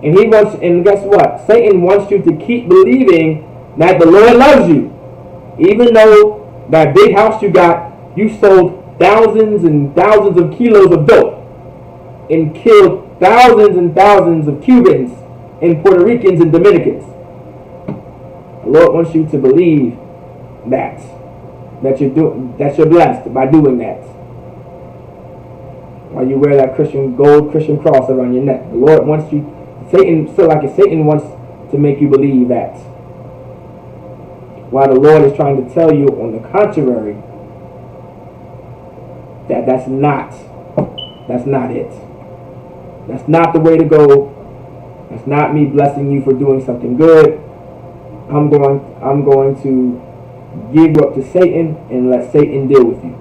And guess what? Satan wants you to keep believing that the Lord loves you. Even though that big house you got, you sold thousands and thousands of kilos of dope and killed thousands and thousands of Cubans and Puerto Ricans and Dominicans. The Lord wants you to believe that you're blessed by doing that. While you wear that gold Christian cross around your neck. The Lord wants you, Satan wants to make you believe that. While the Lord is trying to tell you on the contrary, that's not it. That's not the way to go. That's not me blessing you for doing something good. I'm going to give you up to Satan and let Satan deal with you.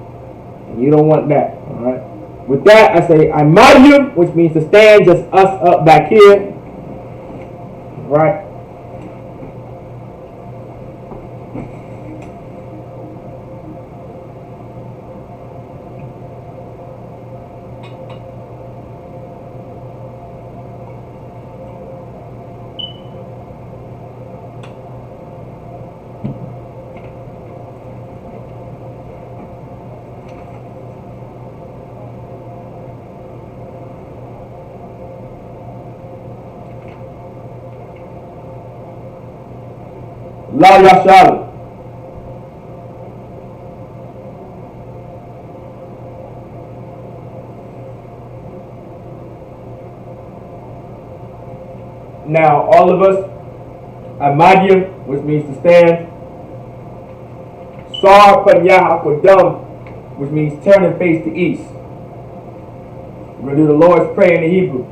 And you don't want that, alright? With that, I say, I mod you, which means to stand, just us up back here. Right? La Yashal. Now, all of us, Amadia, which means to stand. Sar Panyah Akodum, which means turn and face to east. We're going to do the Lord's Prayer in the Hebrew.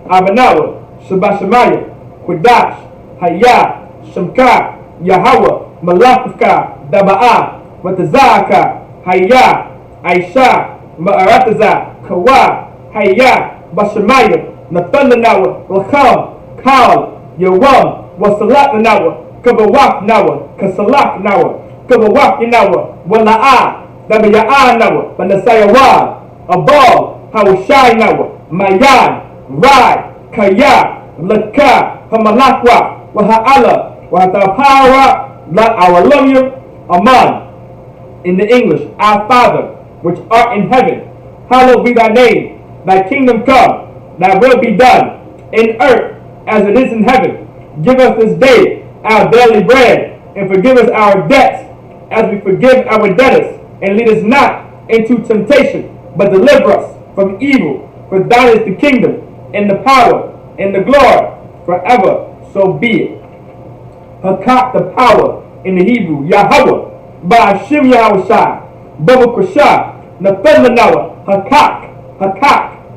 Abanawa, Shabashemaya, Kodash, Hayah, Shemka, Yahweh, Malakufka, Daba'a, Watazaka, Hayah, Aisha, Ma'arataza, Kawa, Hayah, Bashemaya, Nathanawa, Lakam, Kal, Yawam, Wasalak Kabawak Nawa, Kasalak Nawa, Kabawak Nawa, Wala'a, Dabaya'a Nawa, Banasayawa, Abal, Hawashai Nawa, Mayan, Rai, Kaya, Laka, Hamalakwa, Waha'ala, Watapara la awalamya aman. In the English, our Father, which art in heaven, hallowed be thy name. Thy kingdom come, thy will be done, in earth as it is in heaven. Give us this day our daily bread, and forgive us our debts, as we forgive our debtors. And lead us not into temptation, but deliver us from evil. For thine is the kingdom, and the power, and the glory, forever. So be it. Hakak, the power, in the Hebrew, Yahweh, Ba'ashim Yahushai, Baba Kushah, Nathan Manawa, Hakak,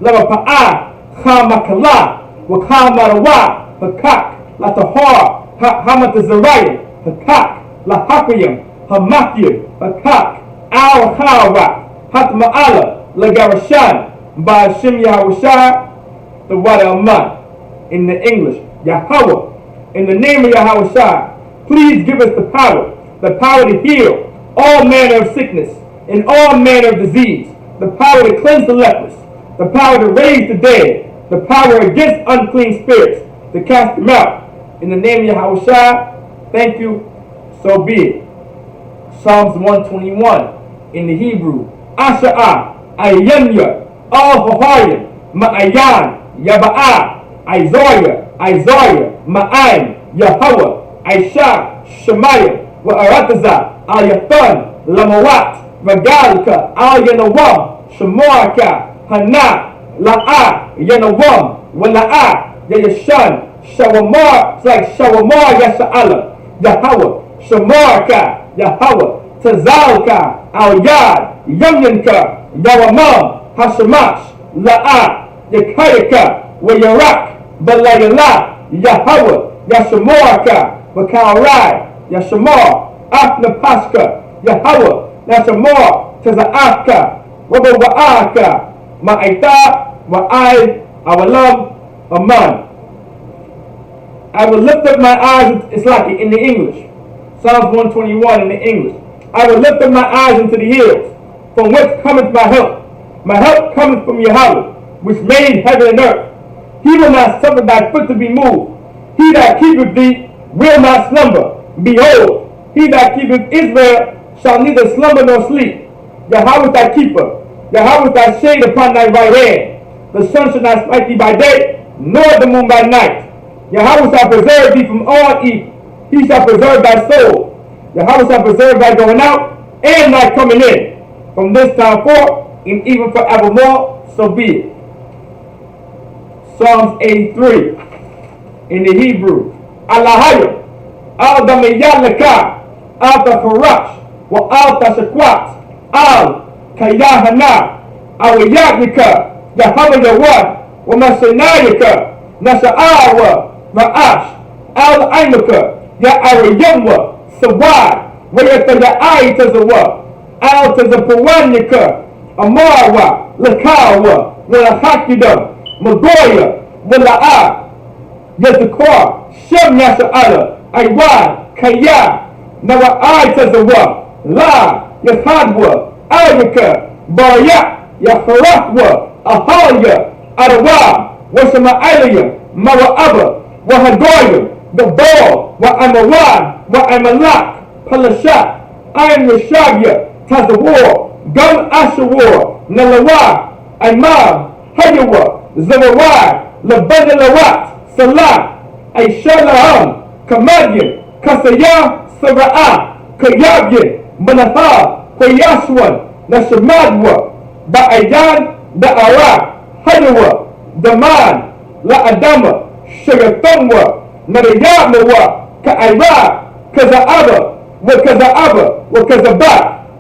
Lava Pa'ah, Chamakala, Wakamarawa, Hakak, Latahar, Hamatazariah, Hakak, Lahakayim, Hamathir, Hakak, Al Hara, Hatma'ala, Lagarashan, Ba'ashim Yahushai, the Wada Aman. In the English, Yahweh, in the name of Yahushai, please give us the power to heal all manner of sickness and all manner of disease, the power to cleanse the lepers, the power to raise the dead, the power against unclean spirits, to cast them out. In the name of Yahushua, thank you, so be it. Psalms 121, in the Hebrew, Asha'ah, Ayyanya, Al-Hahayim, Ma'ayan, Yaba'ah, Isaiah, Ma'aim, Yahweh, Aisha, Shemaiah, Wa'arataza, Al-Yathan, Lamawat, Ragalka, Al-Yanawam, Shemoaka, Hana, La'a, Yanawam, Wala'a, Yayashan, Shawamar, it's like Shawamar Yasha'ala, Yahweh, Shemoaka, Yahweh, Tazalka, Al-Yad, Yamyanka, Yawamam, Hashamash, La'a, Yakayaka, Wayarak, Balayala, Yahweh, Yashamoaka, Wakaurai, Yashamor, Aknapaska, Yahweh, Yashamor, Taza'aka, Wabawa'aka, Ma'aita, Wa'ai, Awalam, Aman. I will lift up my eyes, it's like in the English, Psalms 121 in the English. I will lift up my eyes into the hills, from whence cometh my help. My help cometh from Yahweh, which made heaven and earth. He will not suffer thy foot to be moved. He that keepeth thee will not slumber. Behold, he that keepeth Israel shall neither slumber nor sleep. Yahweh thy keeper, Yahweh thy shade upon thy right hand. The sun shall not smite thee by day, nor the moon by night. Yahweh shall preserve thee from all evil. He shall preserve thy soul. Yahweh shall preserve thy going out and thy coming in, from this time forth and even forevermore. So be it. Psalms 83 in the Hebrew. Alahayim, Al-Damiyalaka, Al-Tafarash, wa Al-Tashakwat, Al-Kayahana, Al-Yadnika, Yahweh Yawad, wa Mashanayaka, Nasha'awa, Ra'ash, Al-Ainuka, Ya'ariyamwa, Sawad, wa Yataya'ai Tazawa, Al-Tazapawanika, Amarwa, Lakawa, Lahakidam, Magoya, Wala'a, Yazakor, Shem Yasha'ala, Aiwan, Kaya, Nawa'ai Tazawa, La, Yahadwa, Ayaka, Baryak, Yaharahwa, Ahaya, Arawa, Washama'alaya, Mawa'aba, Wahagoya, the Ball, Wa'amawan, Wa'amalak, Palashat, Ayn Rashabya, Tazawar, Gam Ashawar, Nalawa, Imam, Hayawa, Zawawai, Labanalawat, Salah, Aishalaham, Kamadian, Kasaya, Sara'ah, Kayabyan, Manaha, Koyashwan, Nashamadwa, Ba'ayan, Da'ara, Hayawa, Daman, La'adama, Shagatamwa, Narayamawa, Ka'ira, Kaza'aba, Wakazaba,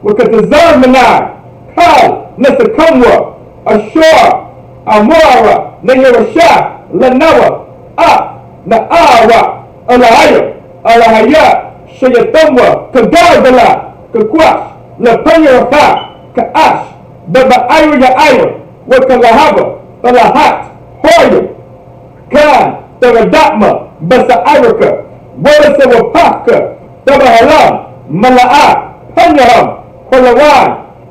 Wakazarmanai, Kal, Nasakamwa, Ashur, Amora, Nayarasha, Lanawa, Na'awa, Alahaya, Shayatamwa, Kagardala, Kakwash, Lapanyaraka, Ka'ash, Baba'ayra, Wakalahaba, Balahat, Hoya, Kan, Taradatma, Basa'araka, Walasawapaka, Tabahalam, Mala'a, Panyaham, Palawan,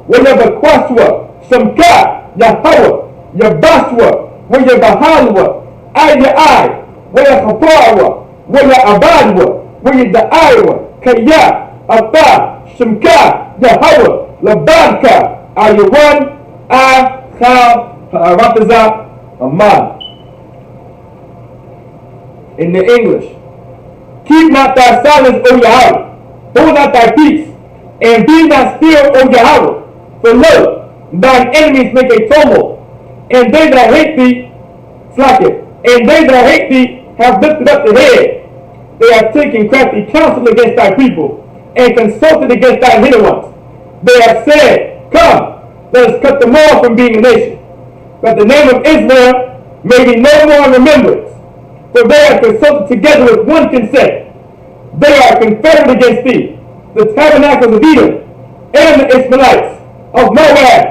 Wayabakwaswa, Shamka, Yahawah, Yabaswa, Wayabahalwa, Ayai, Wayahaparawa, Wayabadwa, Wiyada Iowa, Kaya, Ata, Shemka, Yahweh, Labadka, Ayawan, Chal, Ha'arataza, Amad. In the English, keep not thy silence, O Yahweh, hold not thy peace, and be not still, O Yahweh, for lo, thine enemies make a tumult, and they that hate thee, slack it, and they that hate thee have lifted up the head. They have taken crafty counsel against thy people, and consulted against thy hidden ones. They have said, come, let us cut them off from being a nation, that the name of Israel may be no more in remembrance. For they have consulted together with one consent. They are confederate against thee, the tabernacles of Edom, and the Ishmaelites, of Moab,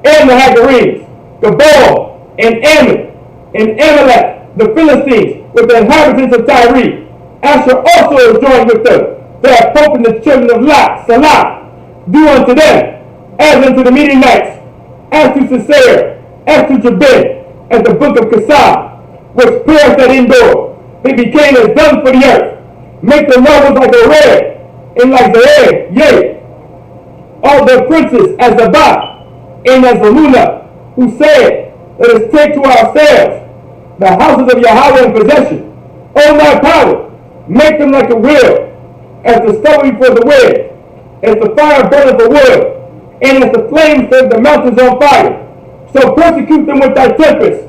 and the Hagarenes, Gabal, and Ammon, and Amalek, the Philistines, with the inhabitants of Tyre. Asher also is joined with them. They have broken the children of Lot, Salah. Do unto them, as unto the Midianites, as to Sisera, as to Jabin, as the book of Kasah, which perished at Endor. They became as dung for the earth. Make their nobles like a red, and like Zared, yea. All their princes as Zabah, and as Zalmunna, who said, let us take to ourselves the houses of Yahweh in possession. O my power, make them like a wheel, as the stubble before the wind, as the fire burneth the wood, and as the flames set the mountains on fire. So persecute them with thy tempest,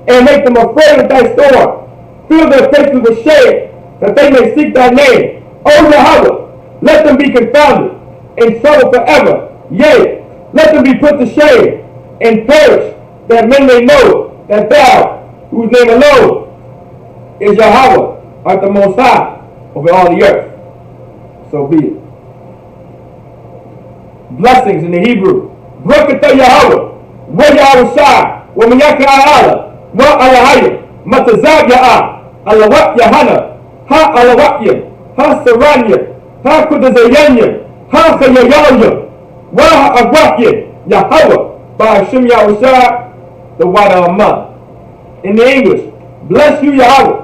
and make them afraid of thy storm. Fill their faces with shame, that they may seek thy name. O Yahweh, let them be confounded, in trouble forever. Yea, let them be put to shame, and perish, that men may know that thou, whose name alone is Yahweh, art the Most High over all the earth. So be it. Blessings in the Hebrew. Barakatah Yahweh, wa Yahweh Shai, wa Miyaka Ala, wa Alahaya, Matazab Ya'ah, Alawat Yahana, Ha Alawatya, Ha Saranya, Ha Kudazayanya, Ha Chayayanya, Wa Ha'agwatya, Yahweh, by Hashem Yahweh Shai, the water of mud. In the English, bless you Yahweh,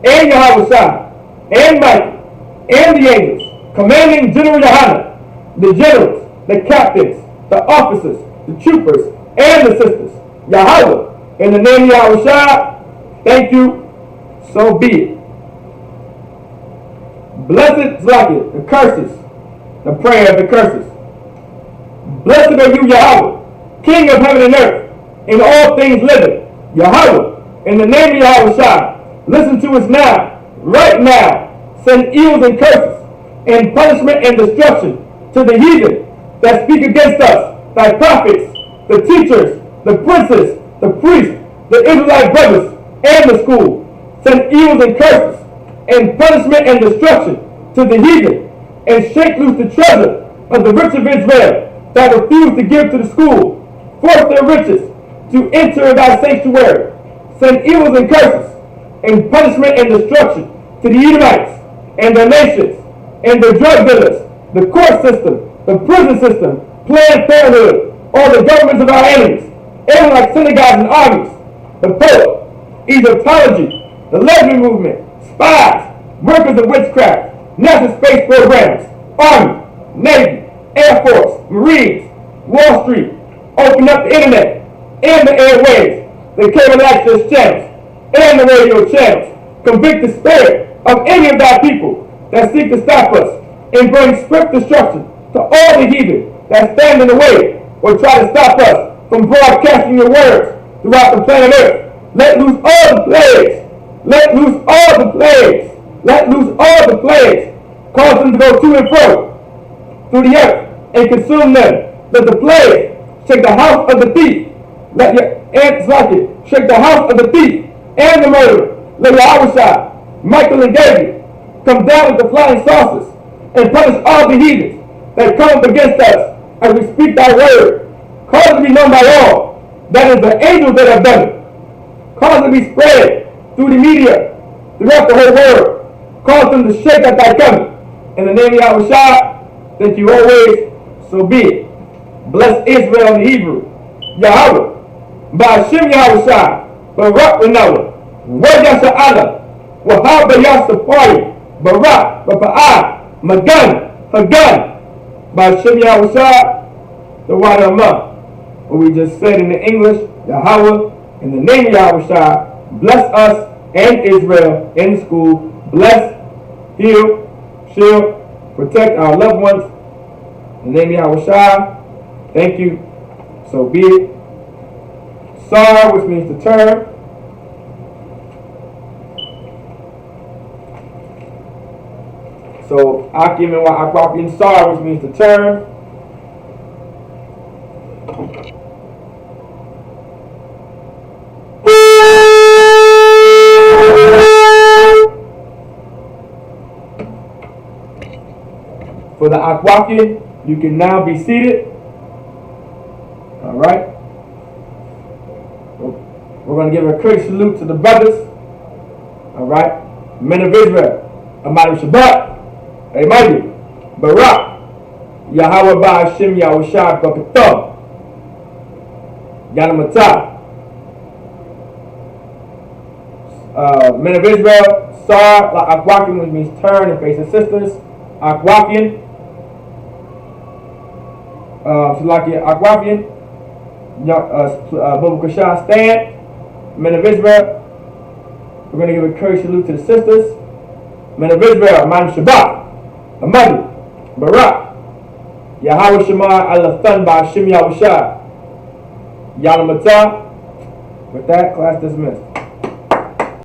and Yahweh Shai, and Michael, and the angels, commanding General Yahana, the generals, the captains, the officers, the troopers, and the sisters. Yahweh, in the name of Yahweh Shai, thank you, so be it. Blessed Zlaki, the curses, the prayer of the curses. Blessed are you, Yahweh, King of heaven and earth, in all things living. Yahweh, in the name of Yahweh Shai, listen to us now, right now. Send evils and curses, and punishment and destruction to the heathen that speak against us, thy prophets, the teachers, the princes, the priests, the Israelite brothers, and the school. Send evils and curses, and punishment and destruction to the heathen, and shake loose the treasure of the rich of Israel that refuse to give to the school. Force their riches to enter thy sanctuary. Send evils and curses, and punishment and destruction to the Edomites, and their nations, and their drug dealers, the court system, the prison system, Planned Parenthood, all the governments of our enemies, and like synagogues and armies, the Pope, Egyptology, the lesbian movement, spies, workers of witchcraft, national space programs, Army, Navy, Air Force, Marines, Wall Street, open up the internet, and the airwaves, the cable access channels, and the radio channels. Convict the spirit of any of thy people that seek to stop us, and bring swift destruction to all the heathen that stand in the way or try to stop us from broadcasting your words throughout the planet Earth. Let loose all the plagues. Let loose all the plagues. Let loose all the plagues. Cause them to go to and fro through the earth and consume them. Let the plague shake the house of the thief. Let your ants like it. Shake the house of the thief and the murderer. Let Yahweh, Michael and David come down with the flying saucers and punish all the heathens that come up against us as we speak thy word. Cause it to be known by all that is the angels that have done it. Cause it to be spread through the media throughout the whole world. Cause them to shake at thy coming. In the name of Yahweh Shai, thank you always, so be it. Bless Israel in the Hebrew. Yahweh, by Hashem Yahweh Shai, Barak Renawah, Wajah Sha'ala, Wahab Bayah Safari, Barak, Bapa'ah, Magan, Hagan, Ba'Shem Yahushua, the Wadamah. What we just said in the English, Yahweh, in the name of Yahushua, bless us and Israel in school. Bless, heal, shield, protect our loved ones. In the name of Yahushua, thank you. So be it. Sar, which means to turn. So Akim and Akwakim Sar, which means to turn. For the Akwakim, you can now be seated. All right. We're going to give a quick salute to the brothers. All right. Men of Israel. Amadu Shabbat. Amen. Barak. Yahweh Ba'Shem Yahushua B'Katam. Yanamata. Men of Israel. Sar La Akwakim, which means turn and face the sisters. Akwakim. Salakia Akwakim. Babu Kashan stand. Men of Israel. We're going to give a courage salute to the sisters. Men of Israel, Man Shabbat, Amadu, Barak, Yahweh Shema Alathan Ba'Shem Yahushua, Yalamata. With that, class dismissed.